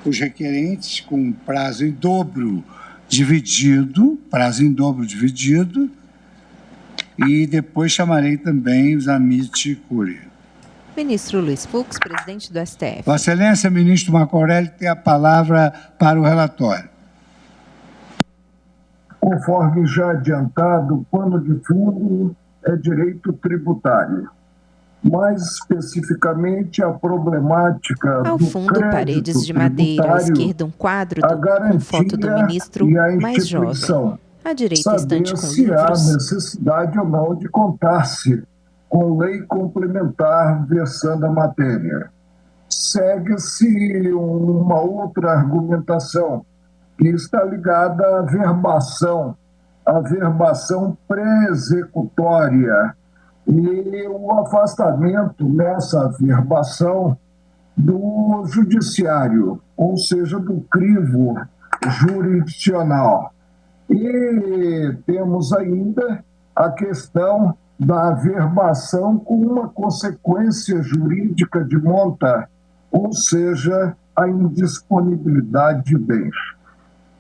os requerentes com prazo em dobro dividido, e depois chamarei também os amite cúria. Ministro Luiz Fux, presidente do STF. Vossa Excelência, ministro Marco Aurélio, tem a palavra para o relatório. Conforme já adiantado, o pano de fundo é direito tributário. Mais especificamente, a problemática ao fundo, paredes de madeira, à esquerda um quadro com foto do ministro mais jovem. À direita, estante com se há livros. necessidade ou não de contar-se com lei complementar versando a matéria. Segue-se uma outra argumentação que está ligada à verbação pré-executória e o afastamento nessa verbação do judiciário, ou seja, do crivo jurisdicional. E temos ainda a questão da verbação com uma consequência jurídica de monta, ou seja, a indisponibilidade de bens.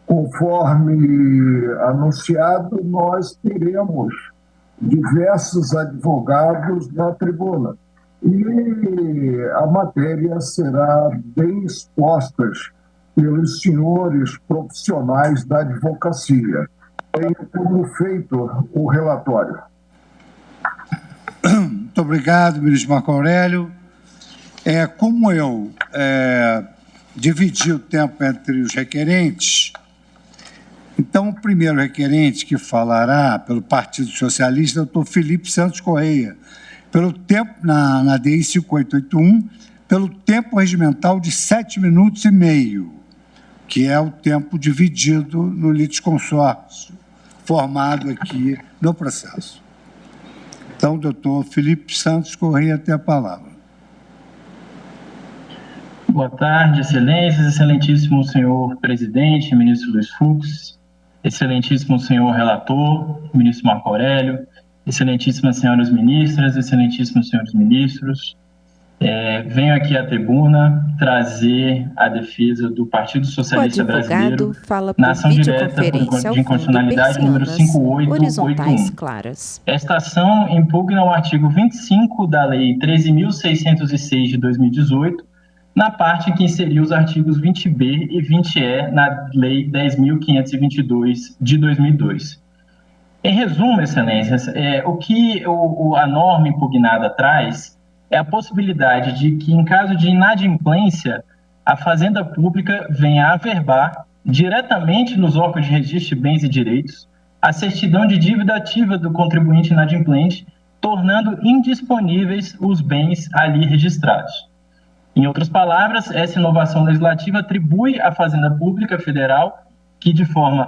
Conforme anunciado, nós teremos diversos advogados na tribuna e a matéria será bem exposta pelos senhores profissionais da advocacia. Tenho como feito o relatório. Muito obrigado, ministro Marco Aurélio. Como eu dividi o tempo entre os requerentes, então o primeiro requerente que falará pelo Partido Socialista é o doutor Felipe Santos Correia, pelo tempo, na DI 5881, pelo tempo regimental de 7 minutos e meio, que é o tempo dividido no litisconsórcio, formado aqui no processo. Então, doutor Felipe Santos Correia tem a palavra. Boa tarde, excelências, excelentíssimo senhor presidente, ministro Luiz Fux, excelentíssimo senhor relator, ministro Marco Aurélio, excelentíssimas senhoras ministras, excelentíssimos senhores ministros. Venho aqui à tribuna trazer a defesa do Partido Socialista Brasileiro na ação direta de inconstitucionalidade número 5881. Esta ação impugna o artigo 25 da Lei 13.606 de 2018, na parte que inseriu os artigos 20b e 20e na Lei 10.522 de 2002. Em resumo, excelências, o que a norma impugnada traz é a possibilidade de que, em caso de inadimplência, a Fazenda Pública venha a averbar diretamente nos órgãos de registro de bens e direitos a certidão de dívida ativa do contribuinte inadimplente, tornando indisponíveis os bens ali registrados. Em outras palavras, essa inovação legislativa atribui à Fazenda Pública Federal que, de forma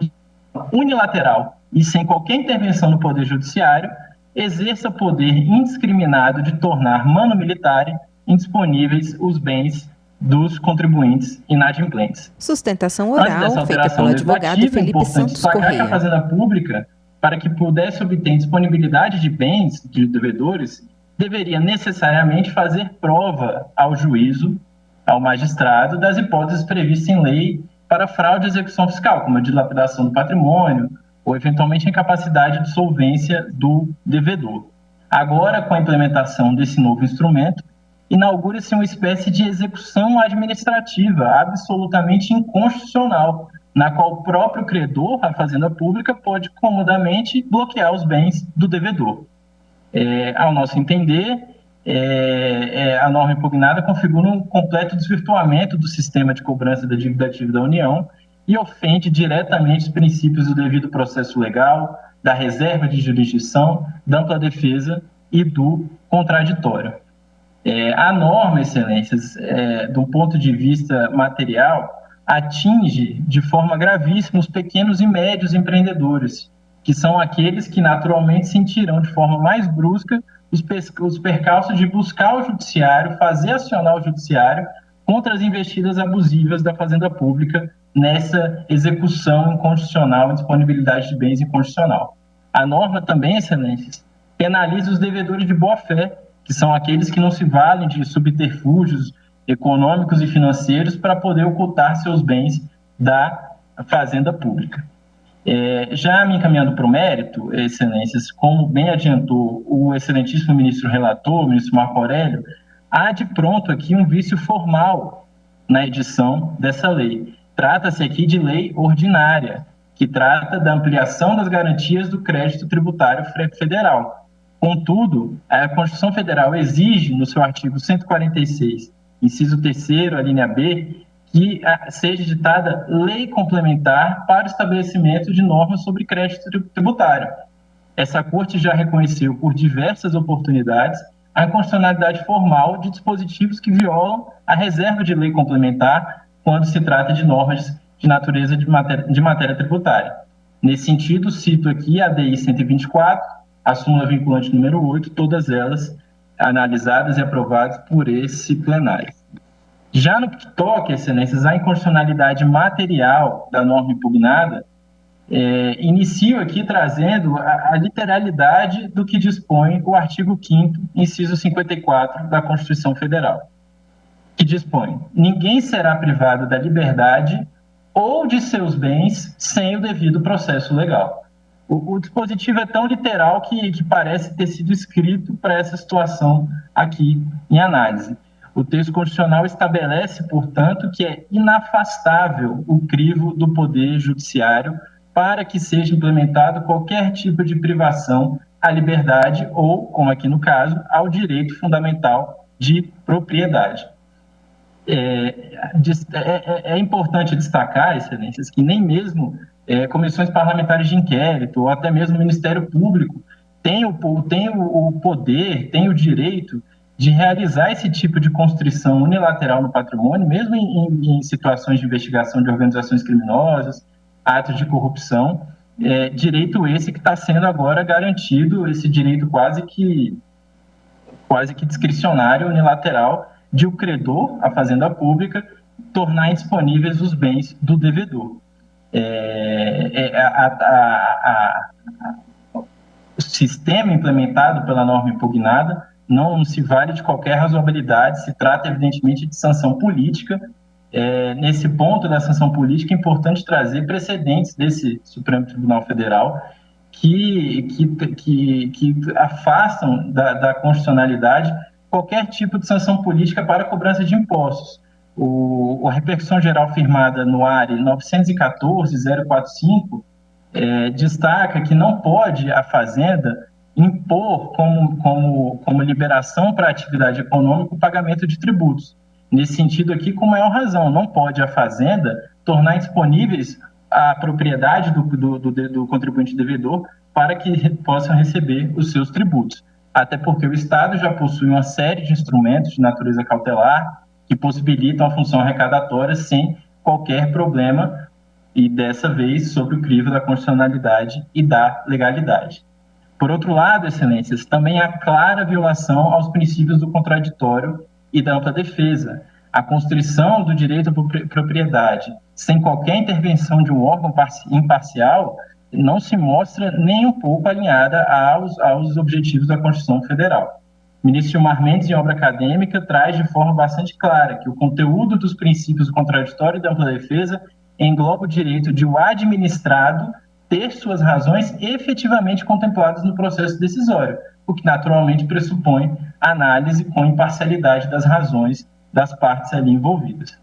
unilateral e sem qualquer intervenção no Poder Judiciário, exerça poder indiscriminado de tornar manu militare indisponíveis os bens dos contribuintes inadimplentes. Sustentação oral feita pelo advogado Felipe Santos Correia. Que a Fazenda Pública, para que pudesse obter disponibilidade de bens de devedores, deveria necessariamente fazer prova ao juízo, ao magistrado, das hipóteses previstas em lei para fraude e execução fiscal, como a dilapidação do patrimônio, ou eventualmente a incapacidade de solvência do devedor. Agora, com a implementação desse novo instrumento, inaugura-se uma espécie de execução administrativa absolutamente inconstitucional, na qual o próprio credor, a Fazenda Pública, pode comodamente bloquear os bens do devedor. Ao nosso entender, a norma impugnada configura um completo desvirtuamento do sistema de cobrança da dívida ativa da União e ofende diretamente os princípios do devido processo legal, da reserva de jurisdição, da ampla defesa e do contraditório. A norma, excelências, do ponto de vista material, atinge de forma gravíssima os pequenos e médios empreendedores, que são aqueles que naturalmente sentirão de forma mais brusca os percalços de buscar o judiciário, fazer acionar o judiciário contra as investidas abusivas da Fazenda Pública nessa execução inconstitucional e disponibilidade de bens inconstitucional. A norma também, excelências, penaliza os devedores de boa-fé, que são aqueles que não se valem de subterfúgios econômicos e financeiros para poder ocultar seus bens da Fazenda Pública. Já me encaminhando para o mérito, excelências, como bem adiantou o excelentíssimo ministro relator, o ministro Marco Aurélio, há de pronto aqui um vício formal na edição dessa lei. Trata-se aqui de lei ordinária, que trata da ampliação das garantias do crédito tributário federal. Contudo, a Constituição Federal exige, no seu artigo 146, inciso 3º, a linha B, que seja editada lei complementar para o estabelecimento de normas sobre crédito tributário. Essa Corte já reconheceu por diversas oportunidades a inconstitucionalidade formal de dispositivos que violam a reserva de lei complementar quando se trata de normas de natureza de matéria tributária. Nesse sentido, cito aqui a DI 124, a súmula vinculante número 8, todas elas analisadas e aprovadas por esse plenário. Já no que toca, excelências, à inconstitucionalidade material da norma impugnada, inicio aqui trazendo a literalidade do que dispõe o artigo 5º, inciso 54 da Constituição Federal, que dispõe: ninguém será privado da liberdade ou de seus bens sem o devido processo legal. O dispositivo é tão literal que parece ter sido escrito para essa situação aqui em análise. O texto constitucional estabelece, portanto, que é inafastável o crivo do Poder Judiciário para que seja implementado qualquer tipo de privação à liberdade ou, como aqui no caso, ao direito fundamental de propriedade. É importante destacar, excelências, que nem mesmo comissões parlamentares de inquérito ou até mesmo o Ministério Público tem o poder, tem o direito de realizar esse tipo de constrição unilateral no patrimônio, mesmo em situações de investigação de organizações criminosas, atos de corrupção, direito esse que está sendo agora garantido, esse direito quase que discricionário, unilateral, de o credor, a fazenda pública, tornar indisponíveis os bens do devedor. O sistema implementado pela norma impugnada não se vale de qualquer razoabilidade, se trata evidentemente de sanção política. Nesse ponto da sanção política é importante trazer precedentes desse Supremo Tribunal Federal que afastam da constitucionalidade qualquer tipo de sanção política para a cobrança de impostos. A repercussão geral firmada no ARE 914-045 destaca que não pode a Fazenda impor como liberação para a atividade econômica o pagamento de tributos. Nesse sentido aqui, com maior razão, não pode a Fazenda tornar indisponíveis a propriedade do contribuinte devedor para que possam receber os seus tributos. Até porque o Estado já possui uma série de instrumentos de natureza cautelar que possibilitam a função arrecadatória sem qualquer problema, e dessa vez sobre o crivo da constitucionalidade e da legalidade. Por outro lado, excelências, também há clara violação aos princípios do contraditório e da ampla defesa. A constrição do direito à propriedade sem qualquer intervenção de um órgão imparcial não se mostra nem um pouco alinhada aos objetivos da Constituição Federal. O ministro Gilmar Mendes, em obra acadêmica, traz de forma bastante clara que o conteúdo dos princípios do contraditório e da ampla defesa engloba o direito de o administrado ter suas razões efetivamente contempladas no processo decisório, o que naturalmente pressupõe análise com imparcialidade das razões das partes ali envolvidas.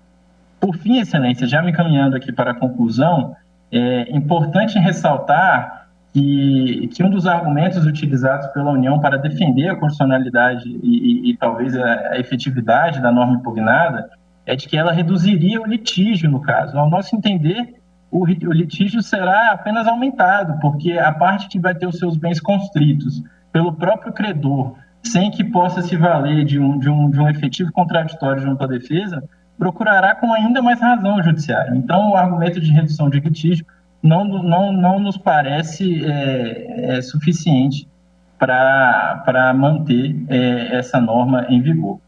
Por fim, excelência, já me encaminhando aqui para a conclusão, é importante ressaltar que um dos argumentos utilizados pela União para defender a constitucionalidade e talvez a efetividade da norma impugnada é de que ela reduziria o litígio, no caso. Ao nosso entender, o litígio será apenas aumentado, porque a parte que vai ter os seus bens constritos pelo próprio credor, sem que possa se valer de um efetivo contraditório de ampla defesa, procurará com ainda mais razão o judiciário. Então, o argumento de redução de litígio não nos parece suficiente para manter essa norma em vigor.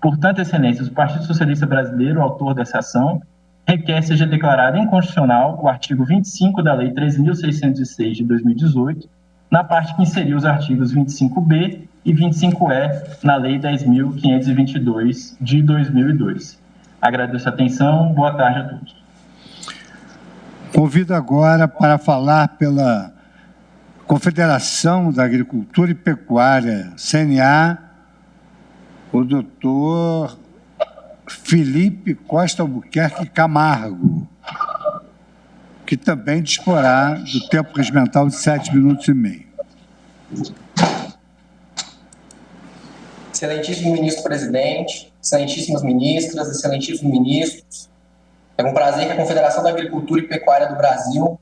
Portanto, excelências, o Partido Socialista Brasileiro, autor dessa ação, requer seja declarado inconstitucional o artigo 25 da Lei 3.606 de 2018, na parte que inseriu os artigos 25B e 25E na Lei 10.522 de 2002. Agradeço a atenção, boa tarde a todos. Convido agora para falar pela Confederação da Agricultura e Pecuária, CNA, o doutor Felipe Costa Albuquerque Camargo, que também disporá do tempo regimental de 7 minutos e meio. Excelentíssimo ministro-presidente, excelentíssimas ministras, excelentíssimos ministros, é um prazer que a Confederação da Agricultura e Pecuária do Brasil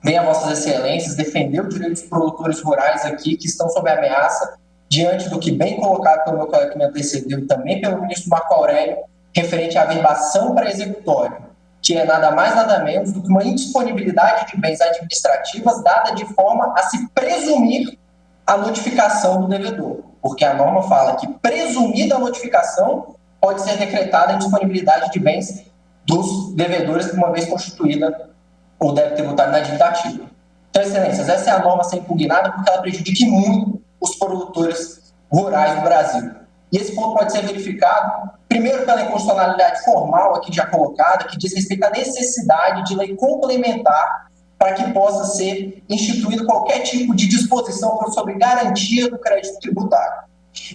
venha a vossas excelências defender os direitos dos produtores rurais aqui que estão sob ameaça diante do que bem colocado pelo meu colega que me antecedeu e também pelo ministro Marco Aurélio, referente à averbação para executório, que é nada mais nada menos do que uma indisponibilidade de bens administrativas dada de forma a se presumir a notificação do devedor, porque a norma fala que presumida a notificação pode ser decretada a indisponibilidade de bens dos devedores uma vez constituída o débito tributário na dívida ativa. Então, excelências, essa é a norma a ser impugnada porque ela prejudica muito os produtores rurais do Brasil. E esse ponto pode ser verificado, primeiro, pela inconstitucionalidade formal aqui já colocada, que diz respeito à necessidade de lei complementar para que possa ser instituído qualquer tipo de disposição sobre garantia do crédito tributário.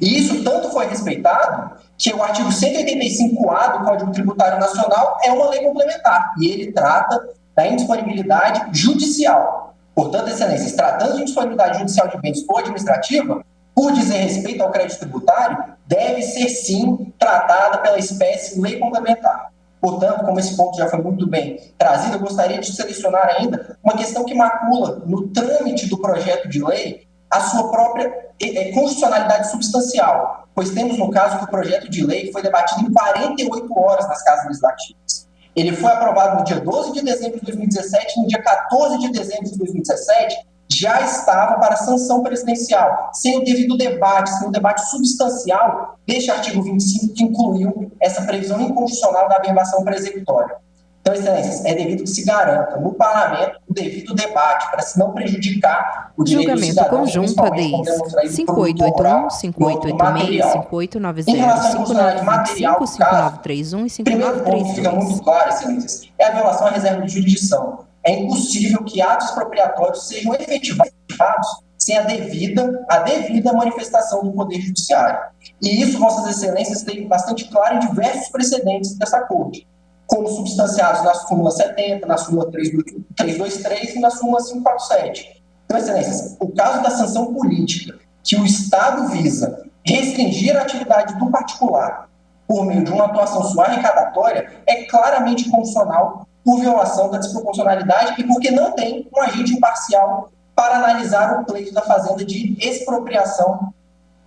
E isso tanto foi respeitado que o artigo 185A do Código Tributário Nacional é uma lei complementar, e ele trata da indisponibilidade judicial. Portanto, excelências, tratando de indisponibilidade judicial de bens ou administrativa, por dizer respeito ao crédito tributário, deve ser, sim, tratada pela espécie lei complementar. Portanto, como esse ponto já foi muito bem trazido, eu gostaria de selecionar ainda uma questão que macula no trâmite do projeto de lei a sua própria constitucionalidade substancial, pois temos no caso que o projeto de lei foi debatido em 48 horas nas casas legislativas. Ele foi aprovado no dia 12 de dezembro de 2017 e no dia 14 de dezembro de 2017 já estava para sanção presidencial, sem o devido debate, sem o debate substancial deste artigo 25, que incluiu essa previsão inconstitucional da averbação pré-executória. Então, excelências, é devido que se garanta no parlamento o devido debate, para se não prejudicar o direito do cidadão. Julgamento conjunto ADIs 5881, 5886, 5890, 5955, 5931 e 5932. Primeiro ponto que fica muito claro, excelências, é a violação à reserva de jurisdição. É impossível que atos expropriatórios sejam efetivados sem a devida manifestação do Poder Judiciário. E isso, Vossas Excelências, tem bastante claro em diversos precedentes dessa Corte, como substanciados na súmula 70, na súmula 323 e na súmula 547. Então, Excelências, o caso da sanção política, que o Estado visa restringir a atividade do particular por meio de uma atuação sua arrecadatória, é claramente constitucional por violação da desproporcionalidade e porque não tem um agente imparcial para analisar o pleito da fazenda de expropriação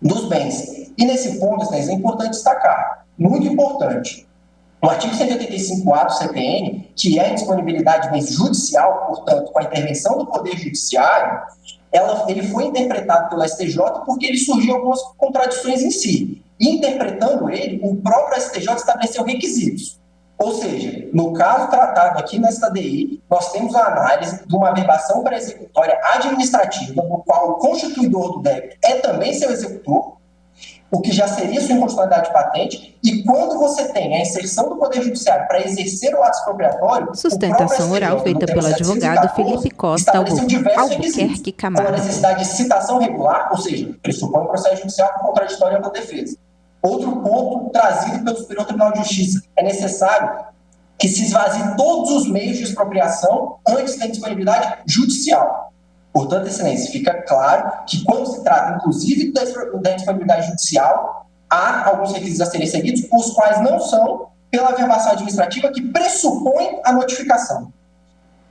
dos bens. E nesse ponto, é importante destacar, muito importante, o artigo 185A do CPN, que é a indisponibilidade de bens judicial, portanto, com a intervenção do Poder Judiciário, ele foi interpretado pelo STJ porque ele surgiu algumas contradições em si. E, interpretando ele, o próprio STJ estabeleceu requisitos. Ou seja, no caso tratado aqui nesta DI, nós temos a análise de uma averbação pré-executória administrativa, no qual o constituidor do débito é também seu executor, o que já seria sua inconstitucionalidade patente, e quando você tem a inserção do Poder Judiciário para exercer o ato expropriatório... Sustentação oral feita pelo advogado Felipe Costa Albuquerque Camargo. Com a necessidade de citação regular, ou seja, pressupõe o processo judicial contraditório à defesa. Outro ponto trazido pelo Superior Tribunal de Justiça: é necessário que se esvazie todos os meios de expropriação antes da disponibilidade judicial. Portanto, Excelência, fica claro que quando se trata, inclusive, da disponibilidade judicial, há alguns requisitos a serem seguidos, os quais não são pela averbação administrativa que pressupõe a notificação.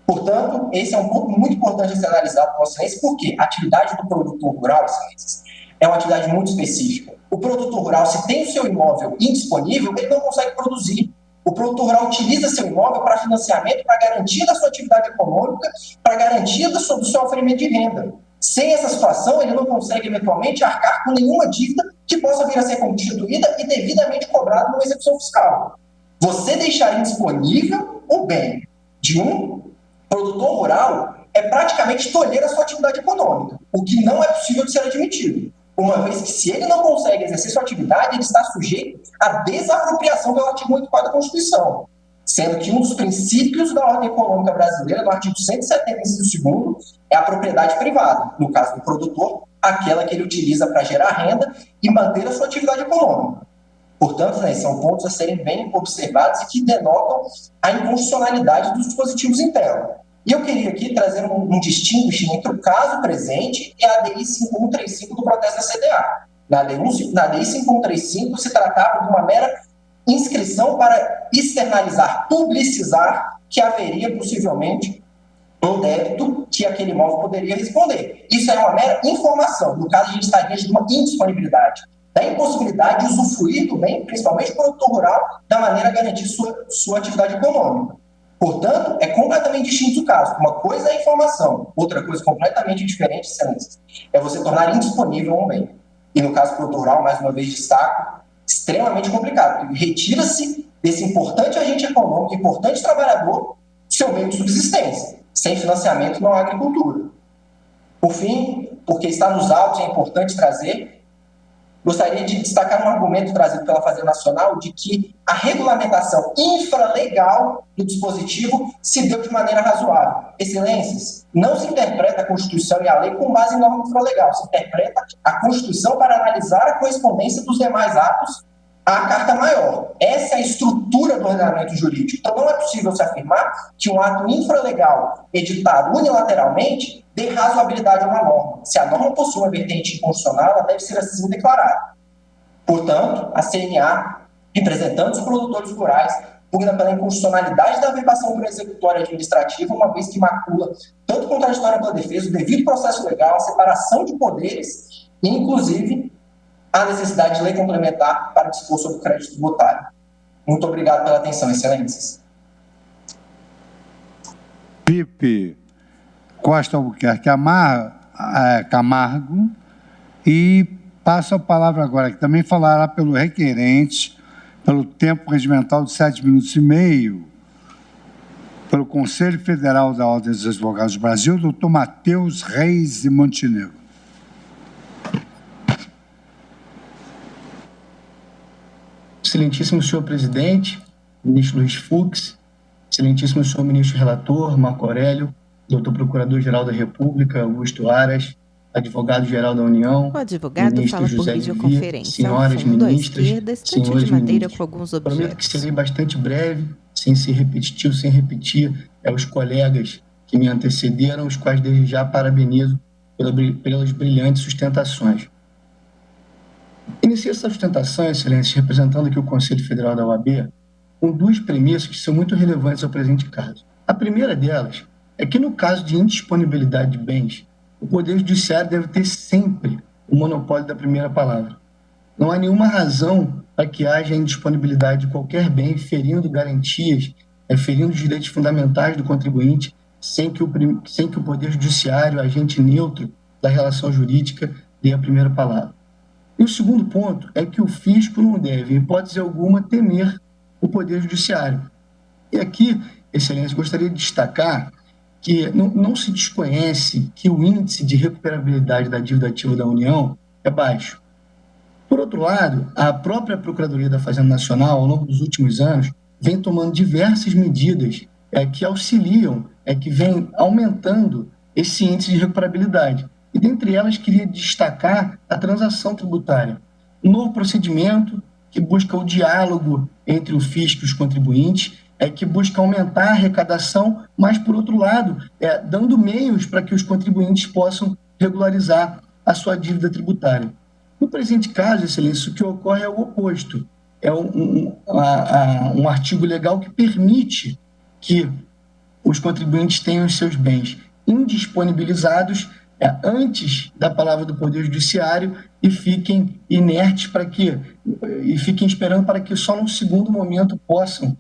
Portanto, esse é um ponto muito importante a ser analisado com a Excelência, porque a atividade do produtor rural, Excelências, é uma atividade muito específica. O produtor rural, se tem o seu imóvel indisponível, ele não consegue produzir. O produtor rural utiliza seu imóvel para financiamento, para garantia da sua atividade econômica, para garantia do seu oferimento de renda. Sem essa situação, ele não consegue, eventualmente, arcar com nenhuma dívida que possa vir a ser constituída e devidamente cobrada numa execução fiscal. Você deixar indisponível o bem de um produtor rural é praticamente tolher a sua atividade econômica, o que não é possível de ser admitido, uma vez que, se ele não consegue exercer sua atividade, ele está sujeito à desapropriação pelo artigo 84 da Constituição, sendo que um dos princípios da ordem econômica brasileira, no artigo 170, inciso 2º, é a propriedade privada, no caso do produtor, aquela que ele utiliza para gerar renda e manter a sua atividade econômica. Portanto, né, são pontos a serem bem observados e que denotam a inconstitucionalidade dos dispositivos internos. E eu queria aqui trazer um distinguishing entre o caso presente e a ADI 5135 do protesto da CDA. Na ADI 5135 se tratava de uma mera inscrição para externalizar, publicizar que haveria possivelmente um débito que aquele imóvel poderia responder. Isso é uma mera informação. No caso, a gente está diante de uma indisponibilidade, da impossibilidade de usufruir do bem, principalmente o produtor rural, da maneira a garantir sua atividade econômica. Portanto, é completamente distinto o caso. Uma coisa é a informação, outra coisa completamente diferente, Excelências, é você tornar indisponível um bem. E no caso do produtor rural, mais uma vez destaco, extremamente complicado, porque retira-se desse importante agente econômico, importante trabalhador, seu meio de subsistência. Sem financiamento não há agricultura. Por fim, porque está nos autos, é importante trazer, gostaria de destacar um argumento trazido pela Fazenda Nacional de que a regulamentação infralegal do dispositivo se deu de maneira razoável. Excelências, não se interpreta a Constituição e a lei com base em norma infralegal, se interpreta a Constituição para analisar a correspondência dos demais atos à Carta Maior. Essa é a estrutura do ordenamento jurídico. Então, não é possível se afirmar que um ato infralegal editado unilateralmente dê razoabilidade a uma norma. Se a norma possui uma vertente inconstitucional, ela deve ser assim declarada. Portanto, a CNA, representando os produtores rurais, pugna pela inconstitucionalidade da averbação por executória administrativa, uma vez que macula tanto contraditória pela defesa, o devido processo legal, a separação de poderes e, inclusive, a necessidade de lei complementar para dispor sobre o crédito tributário. Muito obrigado pela atenção, Excelências. Pipe, Costa Albuquerque Camargo, e passo a palavra agora, que também falará pelo requerente, pelo tempo regimental de 7 minutos e meio, pelo Conselho Federal da Ordem dos Advogados do Brasil, doutor Matheus Reis de Montenegro. Excelentíssimo senhor presidente, ministro Luiz Fux, excelentíssimo senhor ministro relator, Marco Aurélio, doutor procurador-geral da República, Augusto Aras, advogado-geral da União, o advogado fala por videoconferência. Senhoras ministras, senhores de madeira ministros. Com alguns objetos. Prometo que serei bastante breve, sem ser repetitivo, sem repetir os colegas que me antecederam, os quais desde já parabenizo pelas brilhantes sustentações. Iniciei essa sustentação, excelências, representando aqui o Conselho Federal da OAB, com duas premissas que são muito relevantes ao presente caso. A primeira delas é que, no caso de indisponibilidade de bens, o Poder Judiciário deve ter sempre o monopólio da primeira palavra. Não há nenhuma razão para que haja indisponibilidade de qualquer bem, ferindo garantias, ferindo os direitos fundamentais do contribuinte, sem que o Poder Judiciário, agente neutro da relação jurídica, dê a primeira palavra. E o segundo ponto é que o fisco não deve, em hipótese alguma, temer o Poder Judiciário. E aqui, excelência, gostaria de destacar que não se desconhece que o índice de recuperabilidade da dívida ativa da União é baixo. Por outro lado, a própria Procuradoria da Fazenda Nacional, ao longo dos últimos anos, vem tomando diversas medidas que auxiliam, que vem aumentando esse índice de recuperabilidade. E, dentre elas, queria destacar a transação tributária. Um novo procedimento que busca o diálogo entre o fisco e os contribuintes, que busca aumentar a arrecadação, mas, por outro lado, dando meios para que os contribuintes possam regularizar a sua dívida tributária. No presente caso, excelência, o que ocorre é o oposto. É um artigo legal que permite que os contribuintes tenham os seus bens indisponibilizados antes da palavra do Poder Judiciário e fiquem inertes e fiquem esperando para que só num segundo momento possam,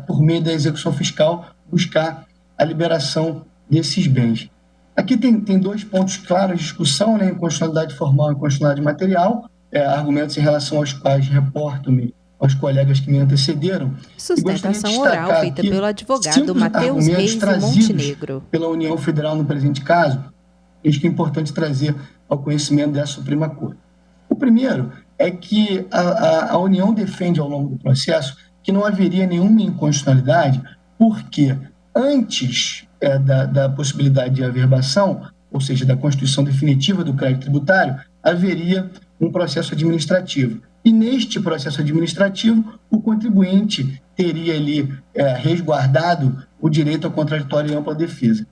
por meio da execução fiscal, buscar a liberação desses bens. Aqui tem dois pontos claros de discussão, inconstitucionalidade formal e inconstitucionalidade material, argumentos em relação aos quais reporto-me aos colegas que me antecederam. Sustentação oral feita pelo advogado Matheus Reis de Montenegro. Pela União Federal no presente caso, acho que é importante trazer ao conhecimento da Suprema Corte. O primeiro é que a União defende ao longo do processo que não haveria nenhuma inconstitucionalidade, porque antes da possibilidade de averbação, ou seja, da constituição definitiva do crédito tributário, haveria um processo administrativo. E neste processo administrativo, o contribuinte teria ali resguardado o direito ao contraditório e ampla defesa.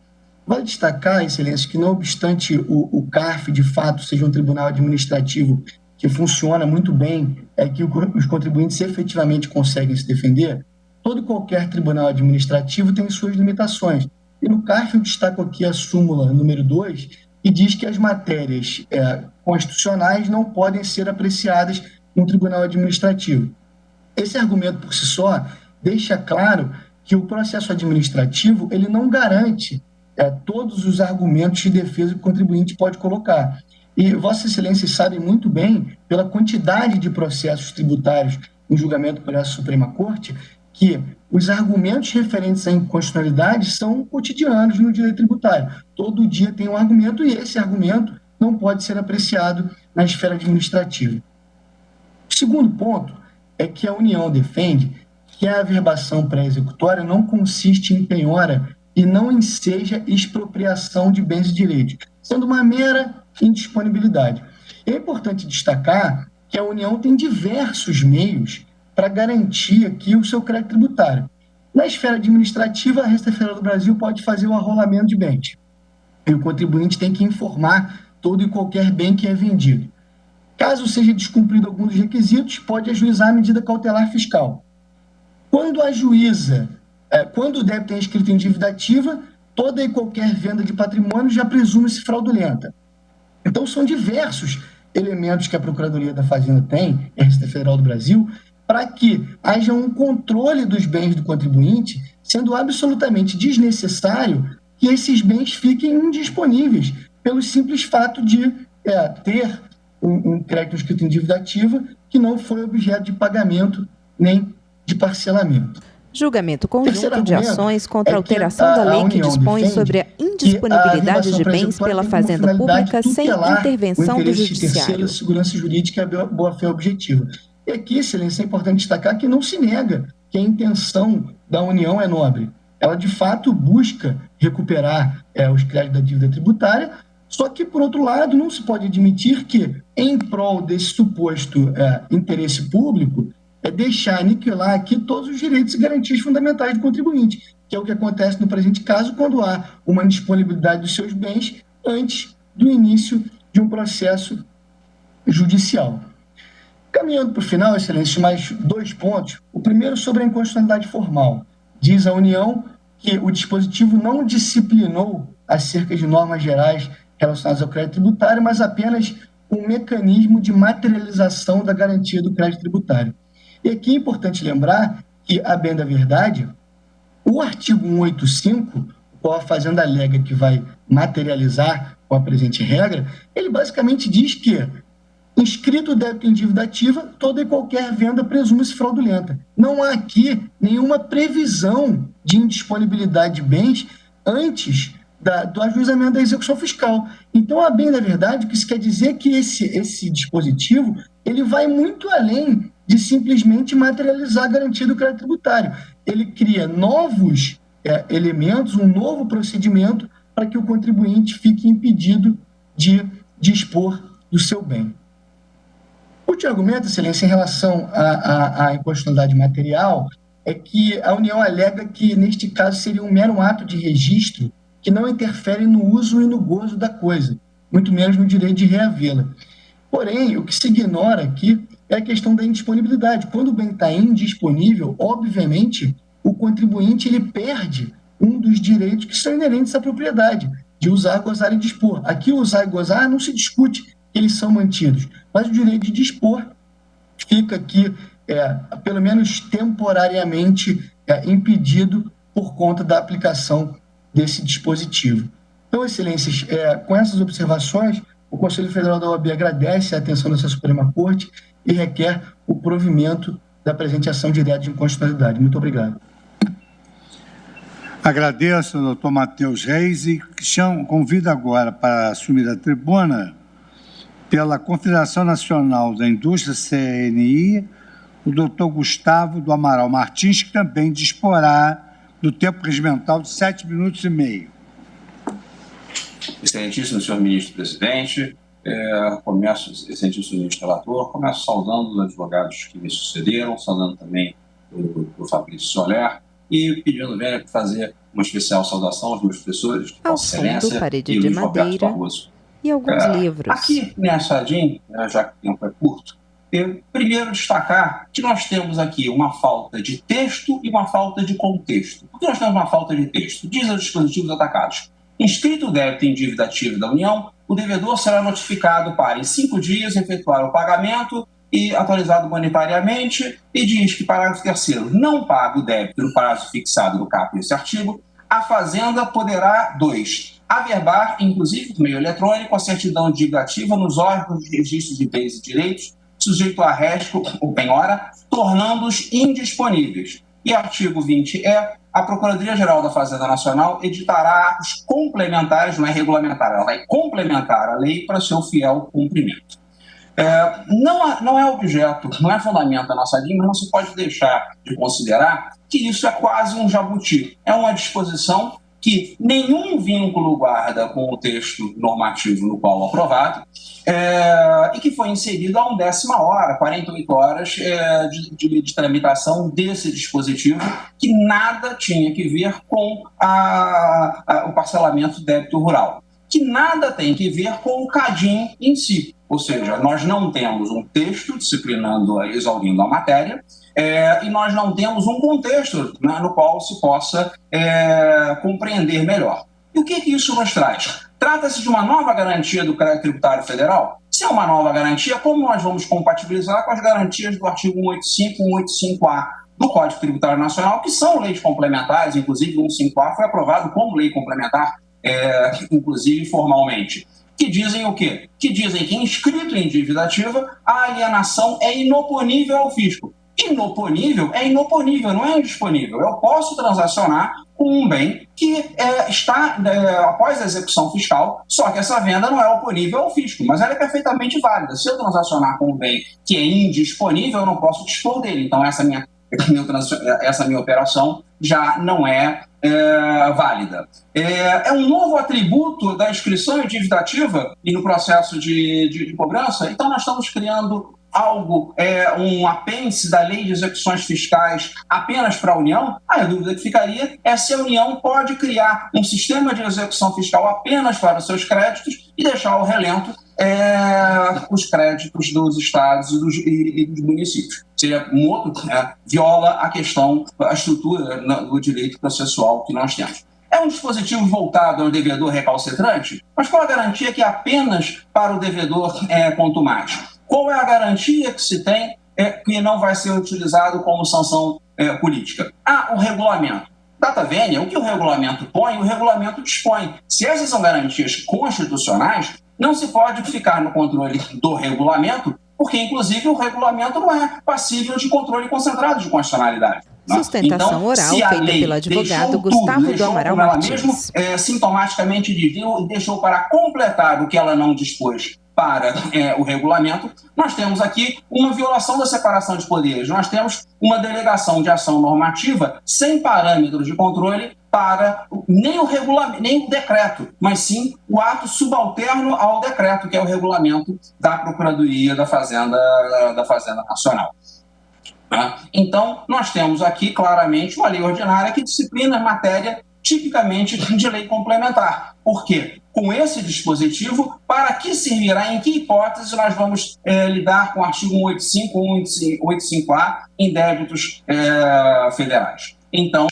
Vale destacar, excelência, que não obstante o CARF, de fato, seja um tribunal administrativo que funciona muito bem, que os contribuintes efetivamente conseguem se defender, todo e qualquer tribunal administrativo tem suas limitações. E no CARF eu destaco aqui a súmula número 2, que diz que as matérias constitucionais não podem ser apreciadas no tribunal administrativo. Esse argumento por si só deixa claro que o processo administrativo ele não garante todos os argumentos de defesa que o contribuinte pode colocar. E Vossa Excelência sabem muito bem, pela quantidade de processos tributários em julgamento por essa Suprema Corte, que os argumentos referentes à inconstitucionalidade são cotidianos no direito tributário. Todo dia tem um argumento e esse argumento não pode ser apreciado na esfera administrativa. O segundo ponto é que a União defende que a averbação pré-executória não consiste em penhora e não enseja expropriação de bens e direitos, sendo uma mera indisponibilidade. É importante destacar que a União tem diversos meios para garantir aqui o seu crédito tributário. Na esfera administrativa, a Receita Federal do Brasil pode fazer o arrolamento de bens. E o contribuinte tem que informar todo e qualquer bem que é vendido. Caso seja descumprido algum dos requisitos, pode ajuizar a medida cautelar fiscal. Quando ajuiza, quando o débito é inscrito em dívida ativa, toda e qualquer venda de patrimônio já presume-se fraudulenta. Então, são diversos elementos que a Procuradoria da Fazenda tem, a Receita Federal do Brasil, para que haja um controle dos bens do contribuinte, sendo absolutamente desnecessário que esses bens fiquem indisponíveis, pelo simples fato de ter um crédito escrito em dívida ativa que não foi objeto de pagamento nem de parcelamento. Julgamento conjunto de ações contra a alteração da lei que dispõe sobre a indisponibilidade de bens pela Fazenda Pública sem intervenção do Judiciário. Segurança jurídica e a boa-fé objetiva. E aqui, Excelência, é importante destacar que não se nega que a intenção da União é nobre. Ela, de fato, busca recuperar os créditos da dívida tributária, só que, por outro lado, não se pode admitir que, em prol desse suposto interesse público, deixar aniquilar aqui todos os direitos e garantias fundamentais do contribuinte, que é o que acontece no presente caso quando há uma indisponibilidade dos seus bens antes do início de um processo judicial. Caminhando para o final, Excelência, mais 2 pontos. O primeiro sobre a inconstitucionalidade formal. Diz a União que o dispositivo não disciplinou acerca de normas gerais relacionadas ao crédito tributário, mas apenas um mecanismo de materialização da garantia do crédito tributário. E aqui é importante lembrar que, a bem da verdade, o artigo 185, qual a Fazenda alega que vai materializar com a presente regra, ele basicamente diz que, inscrito o débito em dívida ativa, toda e qualquer venda presume-se fraudulenta. Não há aqui nenhuma previsão de indisponibilidade de bens antes do ajuizamento da execução fiscal. Então, a bem da verdade, o que isso quer dizer é que esse dispositivo ele vai muito além de simplesmente materializar a garantia do crédito tributário. Ele cria novos elementos, um novo procedimento para que o contribuinte fique impedido de dispor do seu bem. O último argumento, Excelência, em relação à inconstitucionalidade material, é que a União alega que, neste caso, seria um mero ato de registro que não interfere no uso e no gozo da coisa, muito menos no direito de reavê-la. Porém, o que se ignora aqui é a questão da indisponibilidade. Quando o bem está indisponível, obviamente, o contribuinte ele perde um dos direitos que são inerentes à propriedade, de usar, gozar e dispor. Aqui, usar e gozar não se discute que eles são mantidos, mas o direito de dispor fica aqui, pelo menos temporariamente, impedido por conta da aplicação desse dispositivo. Então, Excelências, com essas observações, o Conselho Federal da OAB agradece a atenção dessa Suprema Corte e requer o provimento da presente ação direta de inconstitucionalidade. Muito obrigado. Agradeço ao doutor Matheus Reis e convido agora para assumir a tribuna, pela Confederação Nacional da Indústria, CNI, o doutor Gustavo do Amaral Martins, que também disporá do tempo regimental de 7 minutos e meio. Excelentíssimo senhor ministro-presidente, excelentíssimo ministro relator, começo saudando os advogados que me sucederam, saudando também o Fabrício Soler e pedindo para fazer uma especial saudação aos meus professores, de Vossa Excelência Parede de Madeira e alguns livros. Aqui, nessa ADIM, já que o tempo é curto, primeiro destacar que nós temos aqui uma falta de texto e uma falta de contexto. Por que nós temos uma falta de texto? Diz os dispositivos atacados: inscrito o débito em dívida ativa da União, o devedor será notificado para, em 5 dias, efetuar o pagamento e atualizado monetariamente, e diz que, parágrafo 3º, não paga o débito no prazo fixado no caput desse artigo, a Fazenda poderá, 2, averbar, inclusive por meio eletrônico, a certidão de dívida ativa nos órgãos de registro de bens e direitos, sujeito a resto ou penhora, tornando-os indisponíveis. E artigo 20 a Procuradoria-Geral da Fazenda Nacional editará atos complementares, não é regulamentar, ela vai complementar a lei para seu fiel cumprimento. Não é objeto, não é fundamento da nossa língua, não se pode deixar de considerar que isso é quase um jabuti. É uma disposição que nenhum vínculo guarda com o texto normativo no qual aprovado, e que foi inserido a 1ª hora, 48 horas de tramitação desse dispositivo, que nada tinha que ver com o parcelamento do débito rural, que nada tem que ver com o CADIM em si. Ou seja, nós não temos um texto disciplinando, exaurindo a matéria, e nós não temos um contexto, né, no qual se possa compreender melhor. E o que isso nos traz? Trata-se de uma nova garantia do crédito tributário federal? Se é uma nova garantia, como nós vamos compatibilizar com as garantias do artigo 185 e 185A do Código Tributário Nacional, que são leis complementares, inclusive o 154 foi aprovado como lei complementar, inclusive formalmente, que dizem o quê? Que dizem que inscrito em dívida ativa, a alienação é inoponível ao fisco. Inoponível é inoponível, não é indisponível. Eu posso transacionar com um bem que está após a execução fiscal, só que essa venda não é oponível ao fisco, mas ela é perfeitamente válida. Se eu transacionar com um bem que é indisponível, eu não posso dispor dele. Então essa minha operação já não é válida. É um novo atributo da inscrição em dívida ativa e no processo de cobrança. Então nós estamos criando algo, um apêndice da lei de execuções fiscais apenas para a União. A dúvida que ficaria é se a União pode criar um sistema de execução fiscal apenas para os seus créditos e deixar ao relento os créditos dos estados e dos municípios. Seria um outro, viola a estrutura do direito processual que nós temos. É um dispositivo voltado ao devedor recalcitrante, mas qual a garantia que é apenas para o devedor contumaz? Qual é a garantia que se tem que não vai ser utilizado como sanção política? O regulamento. Data vênia, o que o regulamento põe, o regulamento dispõe. Se essas são garantias constitucionais, não se pode ficar no controle do regulamento, porque, inclusive, o regulamento não é passível de controle concentrado de constitucionalidade. Sustentação então, oral feita pelo advogado Gustavo do Amaral Martins. Sintomaticamente deixou para completar o que ela não dispôs para o regulamento, nós temos aqui uma violação da separação de poderes. Nós temos uma delegação de ação normativa sem parâmetros de controle para nem o regulamento, nem o decreto, mas sim o ato subalterno ao decreto, que é o regulamento da Procuradoria da Fazenda Nacional. Então, nós temos aqui claramente uma lei ordinária que disciplina a matéria tipicamente de lei complementar. Por quê? Com esse dispositivo, para que servirá, em que hipótese nós vamos lidar com o artigo 185, 185A em débitos federais. Então,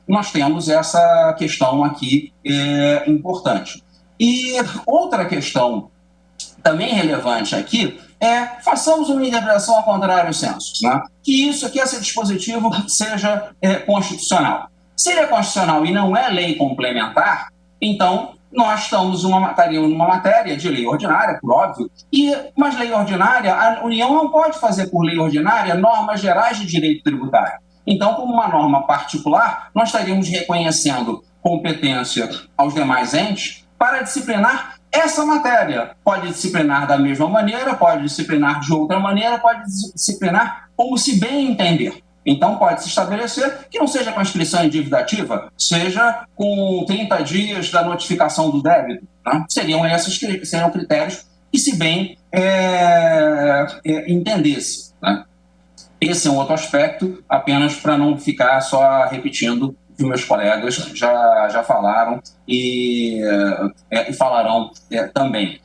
nós temos essa questão aqui importante. E outra questão também relevante aqui façamos uma interpretação ao contrário senso, né? Que esse dispositivo seja constitucional. Se ele é constitucional e não é lei complementar, então nós estamos numa matéria de lei ordinária, por óbvio, mas lei ordinária, a União não pode fazer por lei ordinária normas gerais de direito tributário. Então, como uma norma particular, nós estaríamos reconhecendo competência aos demais entes para disciplinar essa matéria. Pode disciplinar da mesma maneira, pode disciplinar de outra maneira, pode disciplinar como se bem entender. Então, pode-se estabelecer que não seja com a inscrição em dívida ativa, seja com 30 dias da notificação do débito. Né? Seriam critérios que se bem entendesse. Né? Esse é um outro aspecto, apenas para não ficar só repetindo o que meus colegas já falaram e falarão também.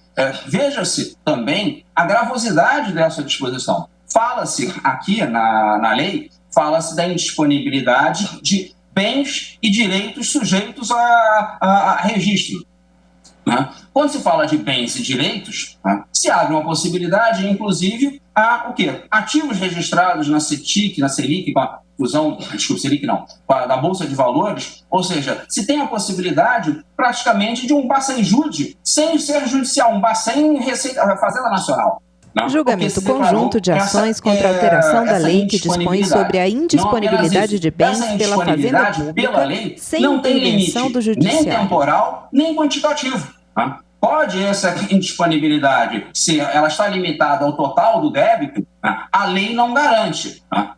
Veja-se também a gravosidade dessa disposição. Fala-se aqui na lei, fala-se da indisponibilidade de bens e direitos sujeitos a registro. Né? Quando se fala de bens e direitos, né, se abre uma possibilidade, inclusive, a o quê? Ativos registrados na CETIC, na Selic, com a fusão, Selic não, da Bolsa de Valores, ou seja, se tem a possibilidade praticamente de um Bacen-Jude, sem ser judicial, um Bacen Fazenda Nacional. Julgamento conjunto de ações contra a alteração da lei que dispõe sobre a indisponibilidade de bens pela Fazenda Pública sem intervenção do Judiciário. Nem temporal, nem quantitativo. Tá? Pode essa indisponibilidade, se ela está limitada ao total do débito, a lei não garante. Tá?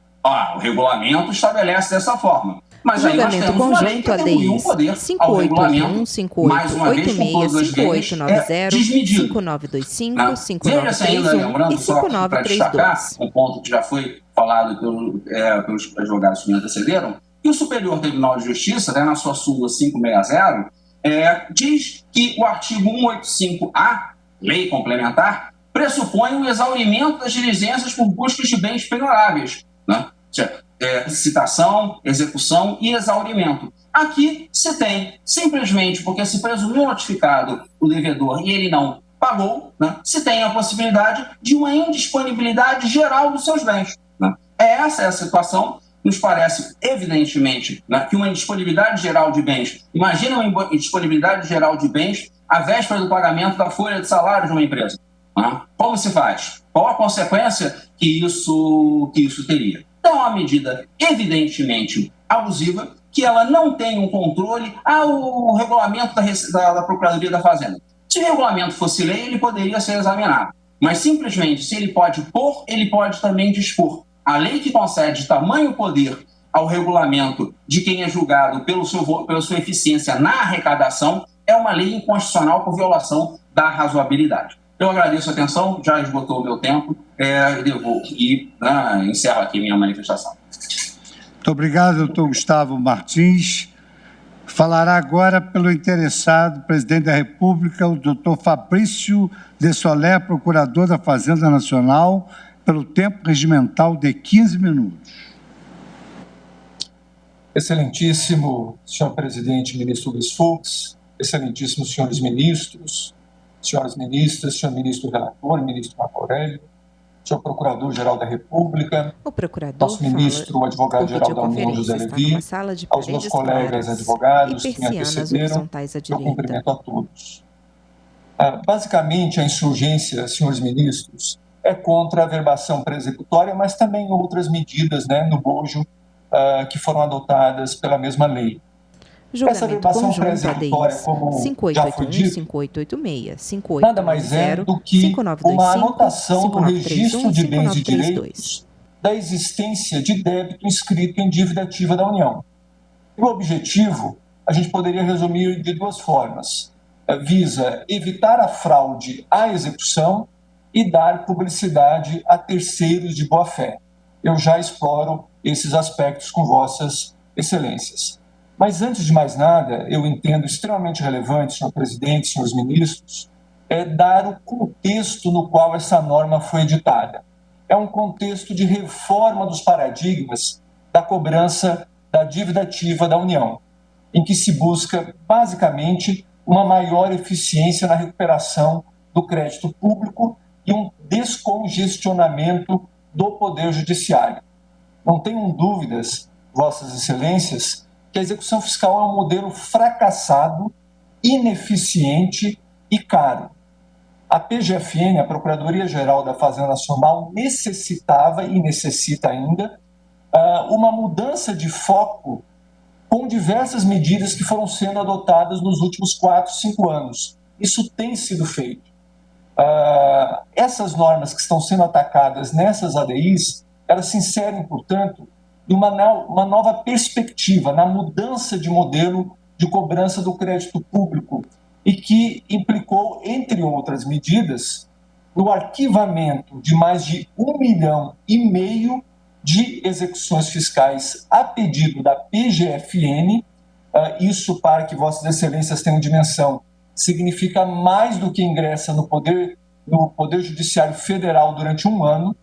O regulamento estabelece dessa forma. Mas julgamento conjunto ADIs 5881, 5886, 5890, 5925, 5931 e 5932. Um ponto que já foi falado pelos advogados que me antecederam, que o Superior Tribunal de Justiça, na sua súmula 560, diz que o artigo 185A, lei complementar, pressupõe o exaurimento das diligências por buscas de bens penhoráveis, né? Citação, execução e exaurimento. Aqui se tem, simplesmente porque se presumiu notificado o devedor e ele não pagou, né, se tem a possibilidade de uma indisponibilidade geral dos seus bens. Né? Essa é a situação nos parece, evidentemente, que uma indisponibilidade geral de bens, imagina uma indisponibilidade geral de bens à véspera do pagamento da folha de salário de uma empresa. Como se faz? Qual a consequência que isso teria? Então, é uma medida evidentemente abusiva, que ela não tem um controle ao regulamento da Procuradoria da Fazenda. Se o regulamento fosse lei, ele poderia ser examinado. Mas, simplesmente, se ele pode pôr, ele pode também dispor. A lei que concede tamanho poder ao regulamento de quem é julgado pela sua eficiência na arrecadação é uma lei inconstitucional por violação da razoabilidade. Eu agradeço a atenção, já esgotou o meu tempo e encerro aqui minha manifestação. Muito obrigado, doutor Gustavo Martins. Falará agora pelo interessado, presidente da República, o doutor Fabrício de Soler, procurador da Fazenda Nacional, pelo tempo regimental de 15 minutos. Excelentíssimo senhor presidente, ministro Luiz Fux, excelentíssimos senhores ministros, senhoras ministras, senhor ministro relator, ministro Marco Aurélio, senhor procurador-geral da República, nosso ministro, o advogado-geral da União, José Levi, aos meus colegas advogados que me antecederam, eu cumprimento a todos. Basicamente, a insurgência, senhores ministros, é contra a averbação pré-executória, mas também outras medidas, no bojo, que foram adotadas pela mesma lei. Essa averbação pré-executória, como já foi dito, 5886, nada mais é do que uma anotação do registro de bens e direitos da existência de débito inscrito em dívida ativa da União. E o objetivo, a gente poderia resumir de duas formas. Visa evitar a fraude à execução e dar publicidade a terceiros de boa-fé. Eu já exploro esses aspectos com vossas excelências. Mas, antes de mais nada, eu entendo extremamente relevante, senhor presidente, senhores ministros, dar o contexto no qual essa norma foi editada. É um contexto de reforma dos paradigmas da cobrança da dívida ativa da União, em que se busca, basicamente, uma maior eficiência na recuperação do crédito público e um descongestionamento do Poder Judiciário. Não tenham dúvidas, vossas excelências, que a execução fiscal é um modelo fracassado, ineficiente e caro. A PGFN, a Procuradoria-Geral da Fazenda Nacional, necessitava e necessita ainda uma mudança de foco com diversas medidas que foram sendo adotadas nos últimos 4, 5 anos. Isso tem sido feito. Essas normas que estão sendo atacadas nessas ADIs, elas se inserem, portanto, numa nova perspectiva, na mudança de modelo de cobrança do crédito público e que implicou, entre outras medidas, no arquivamento de mais de 1,5 milhão de execuções fiscais a pedido da PGFN. Isso, para que vossas excelências tenham dimensão, significa mais do que ingressa no Poder Judiciário Federal durante um ano.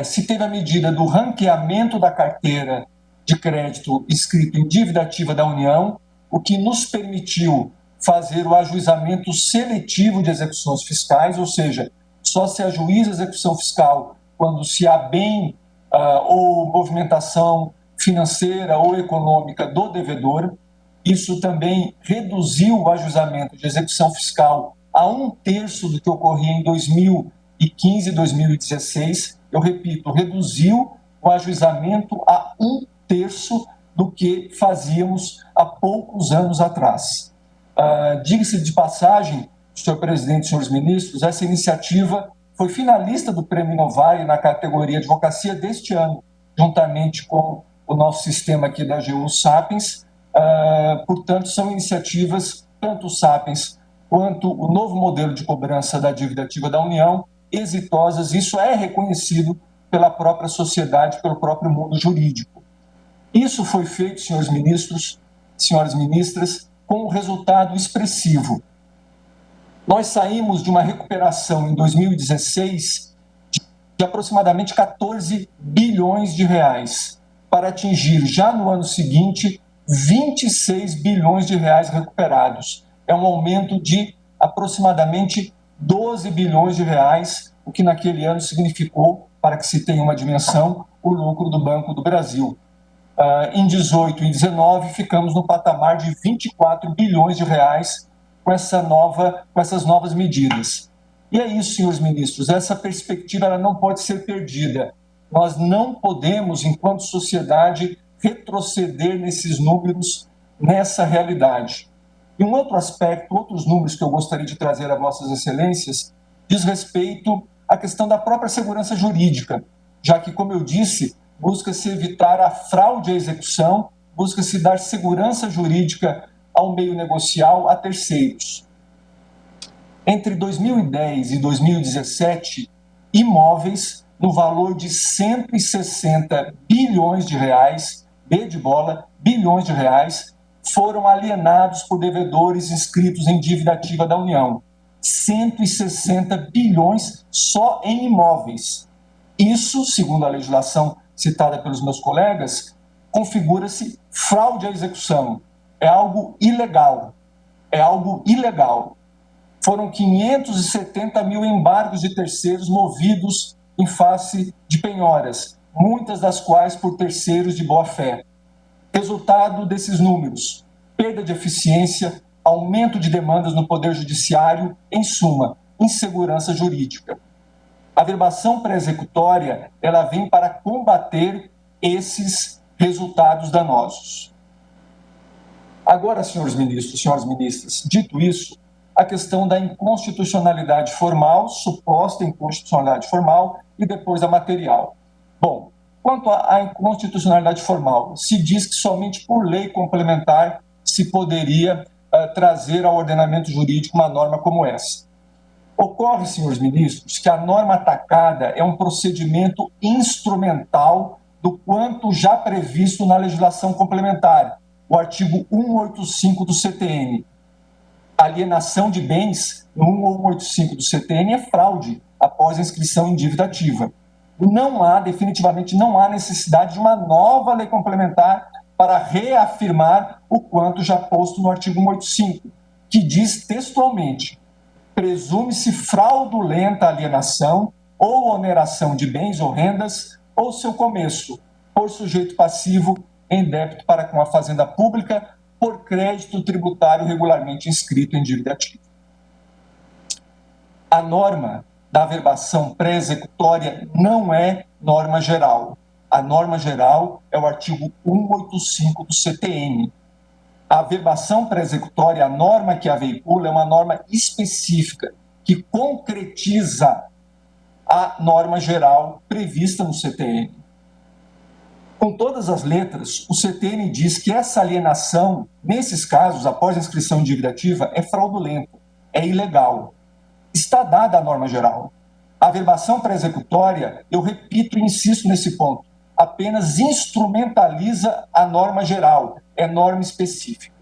Se teve a medida do ranqueamento da carteira de crédito escrito em dívida ativa da União, o que nos permitiu fazer o ajuizamento seletivo de execuções fiscais, ou seja, só se ajuiza a execução fiscal quando se há bem ou movimentação financeira ou econômica do devedor. Isso também reduziu o ajuizamento de execução fiscal a 1/3 do que ocorria em 2015 e 2016. Eu repito, reduziu o ajuizamento a 1/3 do que fazíamos há poucos anos atrás. Diga-se de passagem, senhor presidente e senhores ministros, essa iniciativa foi finalista do Prêmio Inovare na categoria Advocacia deste ano, juntamente com o nosso sistema aqui da AGU Sapiens. Portanto, são iniciativas, tanto o Sapiens quanto o novo modelo de cobrança da dívida ativa da União, exitosas. Isso é reconhecido pela própria sociedade, pelo próprio mundo jurídico. Isso foi feito, senhores ministros, senhoras ministras, com um resultado expressivo. Nós saímos de uma recuperação em 2016 de aproximadamente 14 bilhões de reais para atingir já no ano seguinte 26 bilhões de reais recuperados. É um aumento de aproximadamente 12 bilhões de reais, o que naquele ano significou, para que se tenha uma dimensão, o lucro do Banco do Brasil. Em 18 e 19, ficamos no patamar de 24 bilhões de reais com essas novas medidas. E é isso, senhores ministros, essa perspectiva ela não pode ser perdida. Nós não podemos, enquanto sociedade, retroceder nesses números, nessa realidade. E um outro aspecto, outros números que eu gostaria de trazer a vossas excelências, diz respeito à questão da própria segurança jurídica, já que, como eu disse, busca-se evitar a fraude à execução, busca-se dar segurança jurídica ao meio negocial, a terceiros. Entre 2010 e 2017, imóveis no valor de 160 bilhões de reais, B de bola, bilhões de reais, foram alienados por devedores inscritos em dívida ativa da União. 160 bilhões só em imóveis. Isso, segundo a legislação citada pelos meus colegas, configura-se fraude à execução. É algo ilegal. É algo ilegal. Foram 570 mil embargos de terceiros movidos em face de penhoras, muitas das quais por terceiros de boa-fé. Resultado desses números: perda de eficiência, aumento de demandas no Poder Judiciário, em suma, insegurança jurídica. A verbação pré-executória, ela vem para combater esses resultados danosos. Agora, senhores ministros, senhoras ministras, dito isso, a questão da inconstitucionalidade formal, suposta inconstitucionalidade formal, e depois a material. Bom, quanto à inconstitucionalidade formal, se diz que somente por lei complementar se poderia trazer ao ordenamento jurídico uma norma como essa. Ocorre, senhores ministros, que a norma atacada é um procedimento instrumental do quanto já previsto na legislação complementar, o artigo 185 do CTN. Alienação de bens no 185 do CTN é fraude após a inscrição em dívida ativa. Definitivamente não há necessidade de uma nova lei complementar para reafirmar o quanto já posto no artigo 185, que diz textualmente: presume-se fraudulenta alienação ou oneração de bens ou rendas ou seu começo por sujeito passivo em débito para com a Fazenda Pública por crédito tributário regularmente inscrito em dívida ativa. A norma da averbação pré-executória não é norma geral. A norma geral é o artigo 185 do CTN. A averbação pré-executória, a norma que a veicula, é uma norma específica que concretiza a norma geral prevista no CTN. Com todas as letras, o CTN diz que essa alienação, nesses casos, após a inscrição em dívida ativa, é fraudulenta, é ilegal. Está dada a norma geral. A averbação pré-executória, eu repito e insisto nesse ponto, apenas instrumentaliza a norma geral, é norma específica.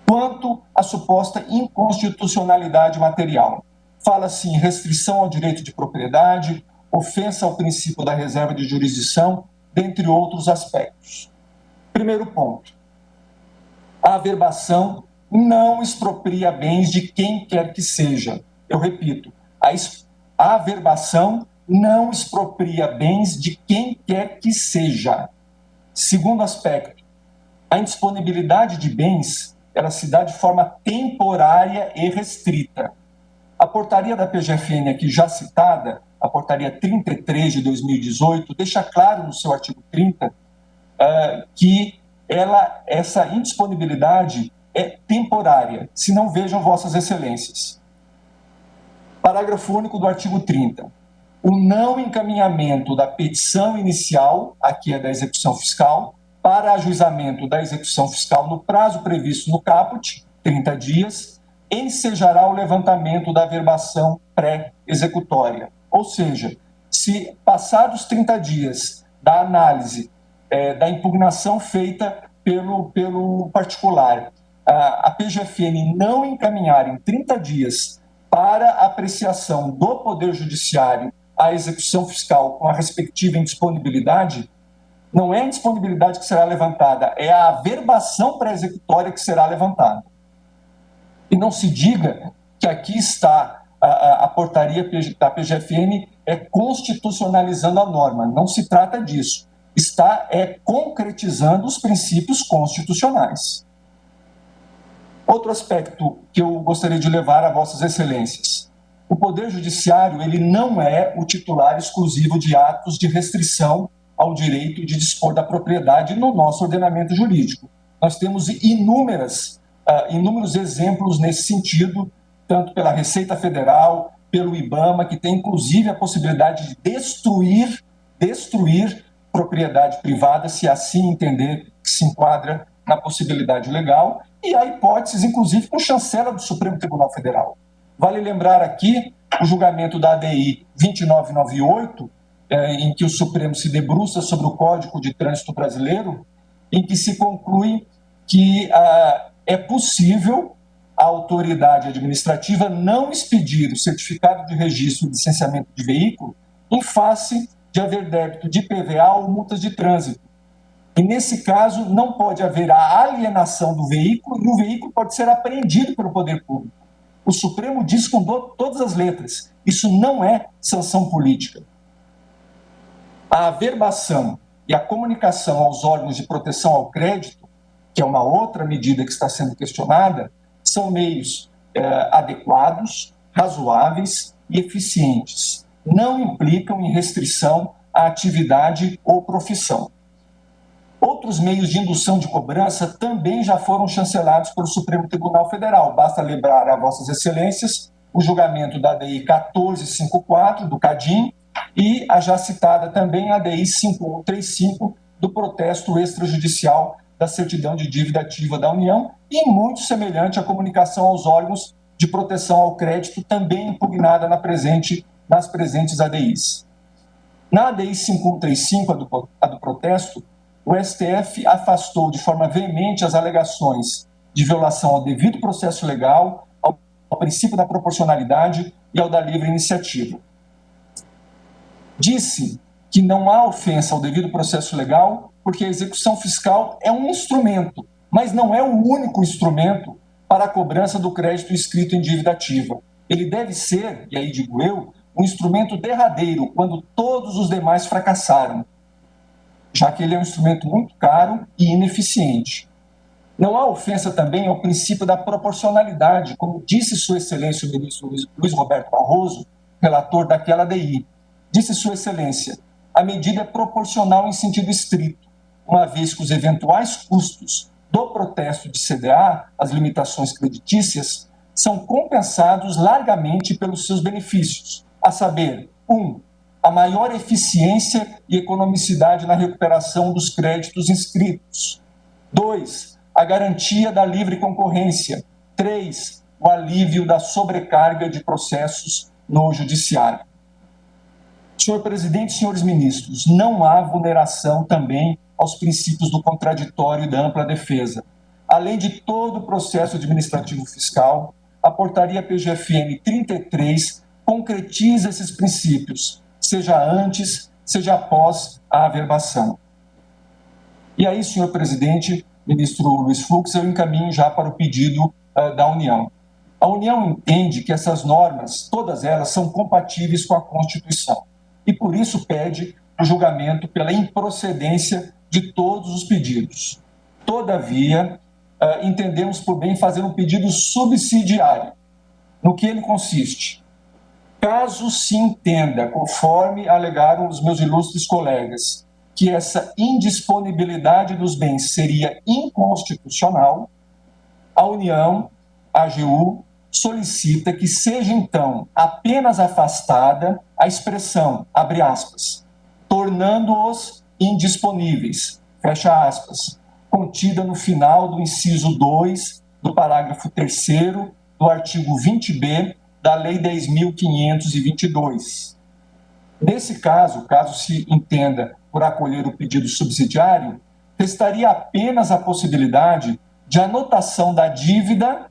Quanto à suposta inconstitucionalidade material, fala-se em restrição ao direito de propriedade, ofensa ao princípio da reserva de jurisdição, dentre outros aspectos. Primeiro ponto: a averbação não expropria bens de quem quer que seja. Eu repito, a averbação não expropria bens de quem quer que seja. Segundo aspecto, a indisponibilidade de bens, ela se dá de forma temporária e restrita. A portaria da PGFN aqui já citada, a portaria 33 de 2018, deixa claro no seu artigo 30 que essa indisponibilidade é temporária, se não vejam vossas excelências. Parágrafo único do artigo 30. O não encaminhamento da petição inicial, aqui é da execução fiscal, para ajuizamento da execução fiscal no prazo previsto no caput, 30 dias, ensejará o levantamento da averbação pré-executória. Ou seja, se passados 30 dias da análise da impugnação feita pelo particular, a PGFN não encaminhar em 30 dias para apreciação do Poder Judiciário a execução fiscal com a respectiva indisponibilidade, não é a indisponibilidade que será levantada, é a averbação pré-executória que será levantada. E não se diga que aqui está a portaria da PGFN constitucionalizando a norma. Não se trata disso. Está concretizando os princípios constitucionais. Outro aspecto que eu gostaria de levar a vossas excelências. O Poder Judiciário, ele não é o titular exclusivo de atos de restrição ao direito de dispor da propriedade no nosso ordenamento jurídico. Nós temos inúmeros exemplos nesse sentido, tanto pela Receita Federal, pelo IBAMA, que tem inclusive a possibilidade de destruir propriedade privada, se assim entender que se enquadra na possibilidade legal, e há hipóteses, inclusive, com chancela do Supremo Tribunal Federal. Vale lembrar aqui o julgamento da ADI 2998, em que o Supremo se debruça sobre o Código de Trânsito Brasileiro, em que se conclui que é possível a autoridade administrativa não expedir o certificado de registro e licenciamento de veículo em face de haver débito de IPVA ou multas de trânsito. E, nesse caso, não pode haver a alienação do veículo e o veículo pode ser apreendido pelo poder público. O Supremo diz com todas as letras, isso não é sanção política. A averbação e a comunicação aos órgãos de proteção ao crédito, que é uma outra medida que está sendo questionada, são meios adequados, razoáveis e eficientes. Não implicam em restrição à atividade ou profissão. Outros meios de indução de cobrança também já foram chancelados pelo Supremo Tribunal Federal. Basta lembrar a vossas excelências o julgamento da ADI 1454, do CADIM, e a já citada também a ADI 5135, do protesto extrajudicial da certidão de dívida ativa da União, e muito semelhante à comunicação aos órgãos de proteção ao crédito, também impugnada nas presentes ADIs. Na ADI 5135, a do protesto, o STF afastou de forma veemente as alegações de violação ao devido processo legal, ao princípio da proporcionalidade e ao da livre iniciativa. Disse que não há ofensa ao devido processo legal porque a execução fiscal é um instrumento, mas não é o único instrumento para a cobrança do crédito inscrito em dívida ativa. Ele deve ser, e aí digo eu, um instrumento derradeiro quando todos os demais fracassaram, já que ele é um instrumento muito caro e ineficiente. Não há ofensa também ao princípio da proporcionalidade, como disse Sua Excelência o ministro Luiz Roberto Barroso, relator daquela ADI. Disse Sua Excelência, a medida é proporcional em sentido estrito, uma vez que os eventuais custos do protesto de CDA, as limitações creditícias, são compensados largamente pelos seus benefícios, a saber, 1. A maior eficiência e economicidade na recuperação dos créditos inscritos. 2. A garantia da livre concorrência. 3. O alívio da sobrecarga de processos no judiciário. Senhor presidente, senhores ministros, não há vulneração também aos princípios do contraditório e da ampla defesa. Além de todo o processo administrativo fiscal, a portaria PGFN 33 concretiza esses princípios, seja antes, seja após a averbação. E aí, senhor presidente, ministro Luiz Fux, eu encaminho já para o pedido da União. A União entende que essas normas, todas elas, são compatíveis com a Constituição e, por isso, pede o julgamento pela improcedência de todos os pedidos. Todavia, entendemos por bem fazer um pedido subsidiário. No que ele consiste? Caso se entenda, conforme alegaram os meus ilustres colegas, que essa indisponibilidade dos bens seria inconstitucional, a União, a AGU, solicita que seja, então, apenas afastada a expressão, abre aspas, tornando-os indisponíveis, fecha aspas, contida no final do inciso 2 do parágrafo 3º do artigo 20b da Lei 10.522. Nesse caso se entenda por acolher o pedido subsidiário, restaria apenas a possibilidade de anotação da dívida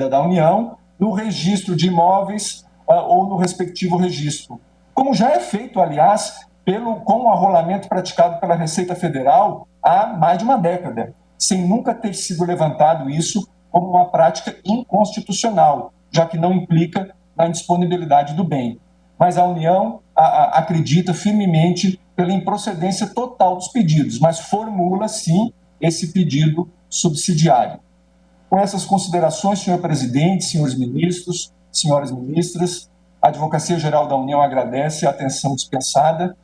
da União no registro de imóveis ou no respectivo registro. Como já é feito, aliás, com o arrolamento praticado pela Receita Federal há mais de uma década, sem nunca ter sido levantado isso como uma prática inconstitucional, já que não implica na indisponibilidade do bem. mas a União acredita firmemente pela improcedência total dos pedidos, mas formula, sim, esse pedido subsidiário. Com essas considerações, senhor presidente, senhores ministros, senhoras ministras, a Advocacia Geral da União agradece a atenção dispensada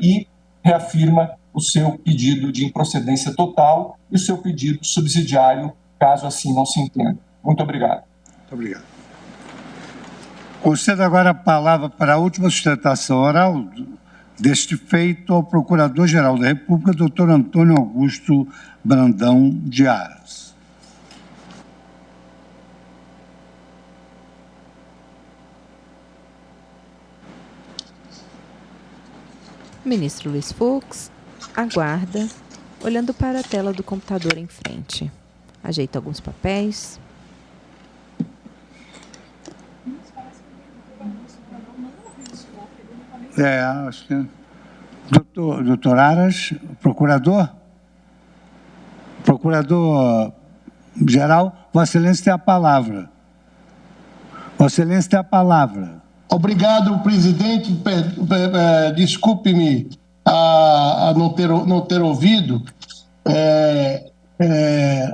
e reafirma o seu pedido de improcedência total e o seu pedido subsidiário, caso assim não se entenda. Muito obrigado. Muito obrigado. Concedo agora a palavra para a última sustentação oral deste feito ao Procurador-Geral da República, doutor Antônio Augusto Brandão de Aras. O ministro Luiz Fux aguarda, olhando para a tela do computador em frente. Ajeita alguns papéis. Acho que... Doutor Aras, procurador? Procurador-geral, Vossa Excelência tem a palavra. Vossa Excelência tem a palavra. Obrigado, presidente. Desculpe-me a não ter ouvido,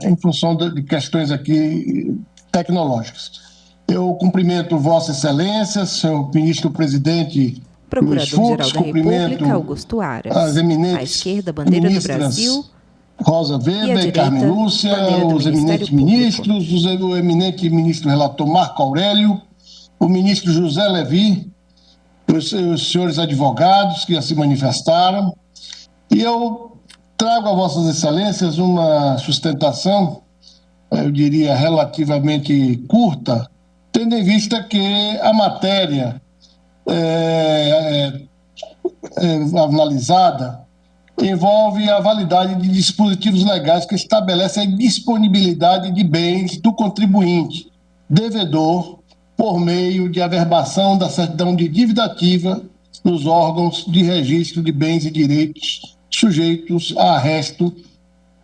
em função de questões aqui tecnológicas. Eu cumprimento Vossa Excelência, senhor ministro-presidente Procurador-Geral da República, Augusto Aras. As eminentes à esquerda, bandeira do Brasil. Rosa Weber, Carmen Lúcia, os eminentes ministros, o eminente ministro relator Marco Aurélio, o ministro José Levi, os senhores advogados que se manifestaram. E eu trago a Vossas Excelências uma sustentação, eu diria, relativamente curta, tendo em vista que a matéria analisada envolve a validade de dispositivos legais que estabelecem a disponibilidade de bens do contribuinte, devedor, por meio de averbação da certidão de dívida ativa nos órgãos de registro de bens e direitos sujeitos a arresto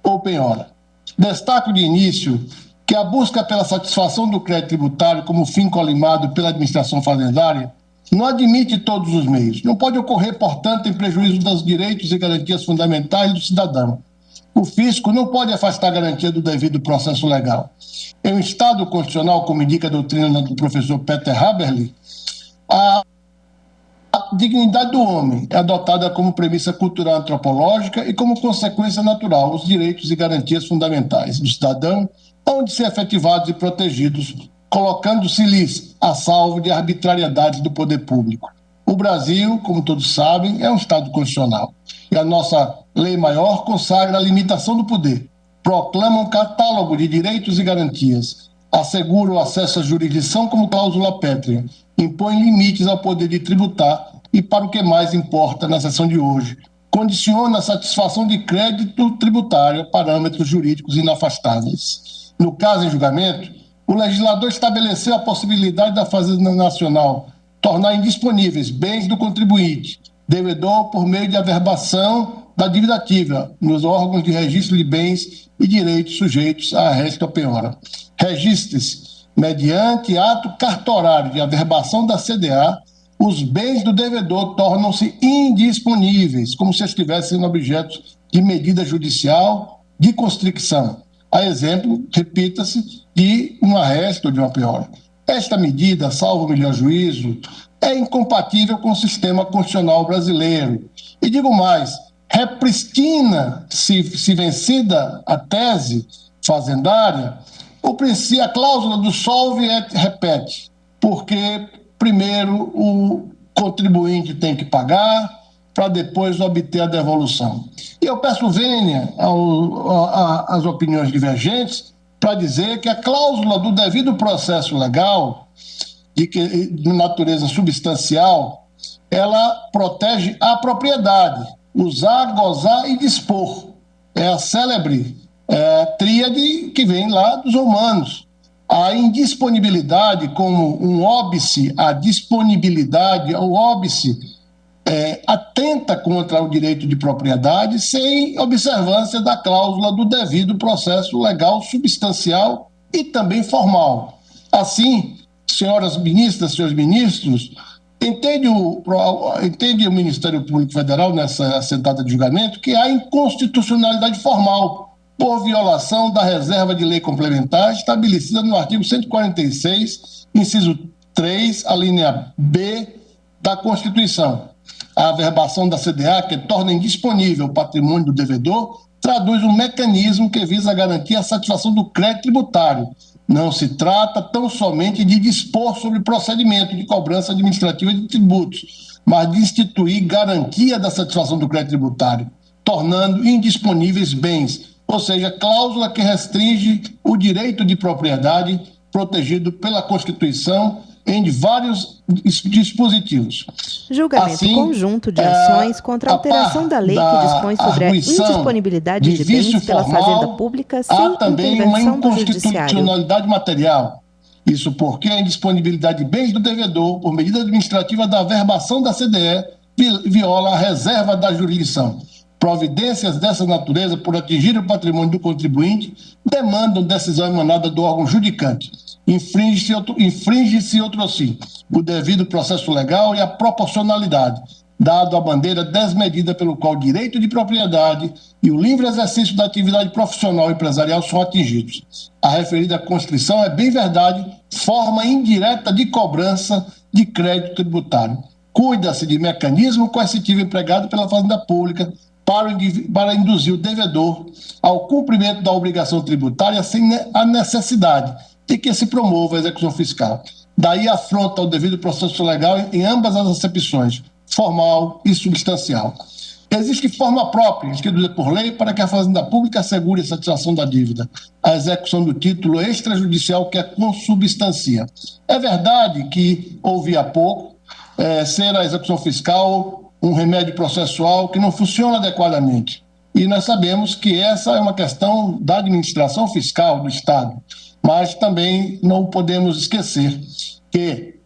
ou penhora. Destaco de início que a busca pela satisfação do crédito tributário como fim colimado pela administração fazendária não admite todos os meios. Não pode ocorrer, portanto, em prejuízo dos direitos e garantias fundamentais do cidadão. O fisco não pode afastar a garantia do devido processo legal. Em um Estado constitucional, como indica a doutrina do professor Peter Haberle, a dignidade do homem é adotada como premissa cultural antropológica e como consequência natural os direitos e garantias fundamentais do cidadão hão de ser efetivados e protegidos, colocando-se-lhes a salvo de arbitrariedade do poder público. O Brasil, como todos sabem, é um Estado constitucional e a nossa lei maior consagra a limitação do poder, proclama um catálogo de direitos e garantias, assegura o acesso à jurisdição como cláusula pétrea, impõe limites ao poder de tributar e, para o que mais importa na sessão de hoje, condiciona a satisfação de crédito tributário a parâmetros jurídicos inafastáveis. No caso em julgamento, o legislador estabeleceu a possibilidade da Fazenda Nacional tornar indisponíveis bens do contribuinte, devedor por meio de averbação da dívida ativa nos órgãos de registro de bens e direitos sujeitos a arresto ou penhora. Registre-se, mediante ato cartorário de averbação da CDA, os bens do devedor tornam-se indisponíveis, como se estivessem objeto de medida judicial de constricção. A exemplo, repita-se, de um arresto ou de uma penhora. Esta medida, salvo o melhor juízo, é incompatível com o sistema constitucional brasileiro. E digo mais, repristina, se vencida a tese fazendária, a cláusula do solve et repete, porque primeiro o contribuinte tem que pagar para depois obter a devolução. E eu peço vênia às opiniões divergentes para dizer que a cláusula do devido processo legal, de natureza substancial, ela protege a propriedade, usar, gozar e dispor. É a célebre tríade que vem lá dos romanos. A indisponibilidade como um óbice, a disponibilidade, o óbice atenta contra o direito de propriedade sem observância da cláusula do devido processo legal substancial e também formal. Assim, senhoras ministras, senhores ministros, Entende o Ministério Público Federal, nessa sentada de julgamento, que há inconstitucionalidade formal por violação da reserva de lei complementar estabelecida no artigo 146, inciso 3, a linha B da Constituição. A averbação da CDA, que torna indisponível o patrimônio do devedor, traduz um mecanismo que visa garantir a satisfação do crédito tributário. Não se trata tão somente de dispor sobre procedimento de cobrança administrativa de tributos, mas de instituir garantia da satisfação do crédito tributário, tornando indisponíveis bens, ou seja, cláusula que restringe o direito de propriedade protegido pela Constituição em vários dispositivos. Julgamento assim, conjunto de ações contra a alteração da lei que dispõe sobre a indisponibilidade de bens pela Fazenda Pública sem há também intervenção uma do Judiciário. inconstitucionalidade material. Isso porque a indisponibilidade de bens do devedor, por medida administrativa da averbação da CDE, viola a reserva da jurisdição. Providências dessa natureza, por atingir o patrimônio do contribuinte, demandam decisão emanada do órgão judicante. Infringe-se outro sim, o devido processo legal e a proporcionalidade, dado a bandeira desmedida pelo qual o direito de propriedade e o livre exercício da atividade profissional e empresarial são atingidos. A referida constrição é, bem verdade, forma indireta de cobrança de crédito tributário. Cuida-se de mecanismo coercitivo empregado pela Fazenda Pública para induzir o devedor ao cumprimento da obrigação tributária sem a necessidade de que se promova a execução fiscal. Daí afronta ao devido processo legal em ambas as acepções, formal e substancial. Existe forma própria, instituída por lei, para que a Fazenda Pública assegure a satisfação da dívida, a execução do título extrajudicial que a consubstancia. É verdade que, ouvi há pouco, ser a execução fiscal um remédio processual que não funciona adequadamente. E nós sabemos que essa é uma questão da administração fiscal do Estado. Mas também não podemos esquecer que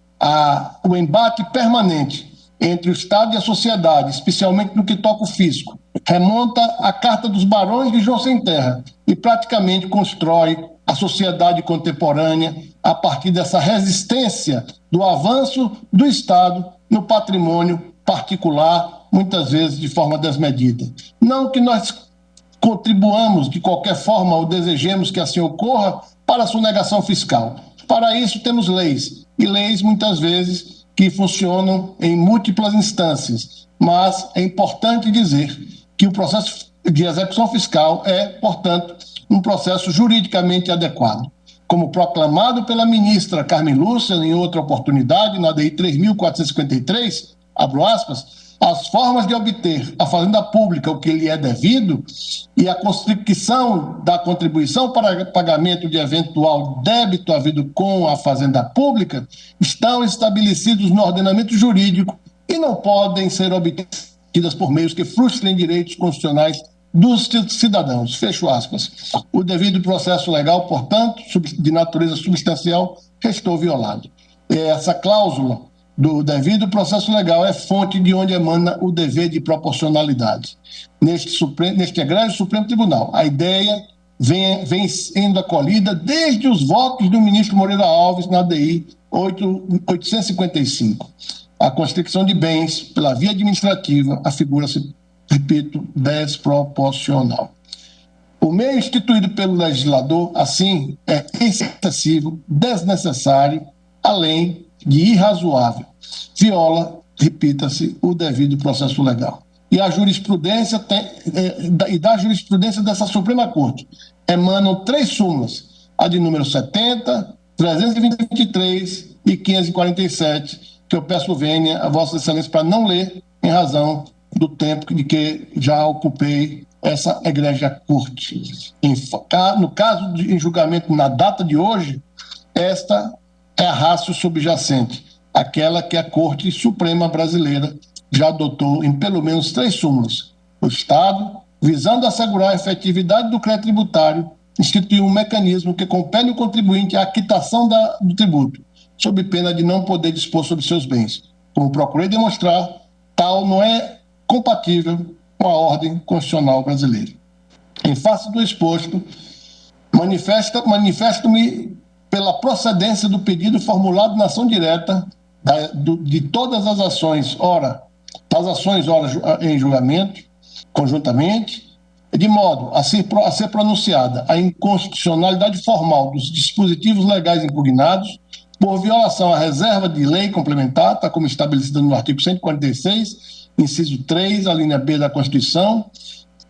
o embate permanente entre o Estado e a sociedade, especialmente no que toca o fisco, remonta à Carta dos Barões de João Sem Terra e praticamente constrói a sociedade contemporânea a partir dessa resistência do avanço do Estado no patrimônio particular, muitas vezes de forma desmedida. Não que nós contribuamos de qualquer forma ou desejemos que assim ocorra para a sonegação fiscal. Para isso temos leis, e leis muitas vezes que funcionam em múltiplas instâncias, mas é importante dizer que o processo de execução fiscal é, portanto, um processo juridicamente adequado. Como proclamado pela ministra Carmen Lúcia em outra oportunidade, na DI 3.453, abro aspas, as formas de obter à Fazenda Pública o que lhe é devido e a constituição da contribuição para pagamento de eventual débito havido com a Fazenda Pública estão estabelecidos no ordenamento jurídico e não podem ser obtidas por meios que frustrem direitos constitucionais dos cidadãos. Fecho aspas. O devido processo legal, portanto, de natureza substancial, restou violado. Essa cláusula do devido processo legal é fonte de onde emana o dever de proporcionalidade. Neste egrégio Supremo Tribunal, a ideia vem sendo acolhida desde os votos do ministro Moreira Alves na DI 855. A constricção de bens pela via administrativa afigura-se, repito, desproporcional. O meio instituído pelo legislador, assim, é excessivo, desnecessário, além de irrazoável. Viola, repita-se, o devido processo legal. E a jurisprudência da jurisprudência dessa Suprema Corte emanam 3 súmulas, a de número 70, 323 e 547, que eu peço vênia a Vossa Excelência para não ler, em razão do tempo de que já ocupei essa egrégia corte. No caso em julgamento na data de hoje, esta é a ratio subjacente, aquela que a Corte Suprema Brasileira já adotou em pelo menos 3 súmulas. O Estado, visando assegurar a efetividade do crédito tributário, instituiu um mecanismo que compele o contribuinte à quitação do tributo, sob pena de não poder dispor sobre seus bens. Como procurei demonstrar, tal não é compatível com a ordem constitucional brasileira. Em face do exposto, manifesto-me pela procedência do pedido formulado na ação direta de todas as ações, ora em julgamento, conjuntamente, de modo a ser pronunciada a inconstitucionalidade formal dos dispositivos legais impugnados por violação à reserva de lei complementar, tal como estabelecida no artigo 146, inciso 3, a linha B da Constituição,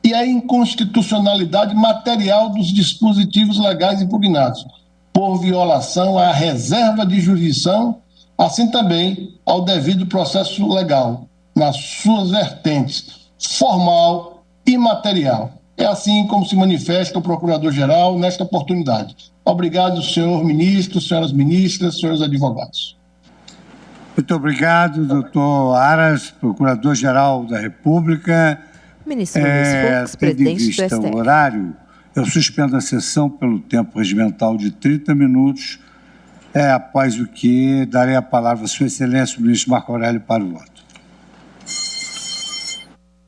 e a inconstitucionalidade material dos dispositivos legais impugnados, por violação à reserva de jurisdição, assim também ao devido processo legal, nas suas vertentes formal e material. É assim como se manifesta o Procurador-Geral nesta oportunidade. Obrigado, senhor ministro, senhoras ministras, senhores advogados. Muito obrigado, doutor Aras, Procurador-Geral da República. Ministro Luiz Fux, presidente do STF. O horário, eu suspendo a sessão pelo tempo regimental de 30 minutos, após o que darei a palavra à Sua Excelência, o ministro Marco Aurélio, para o voto.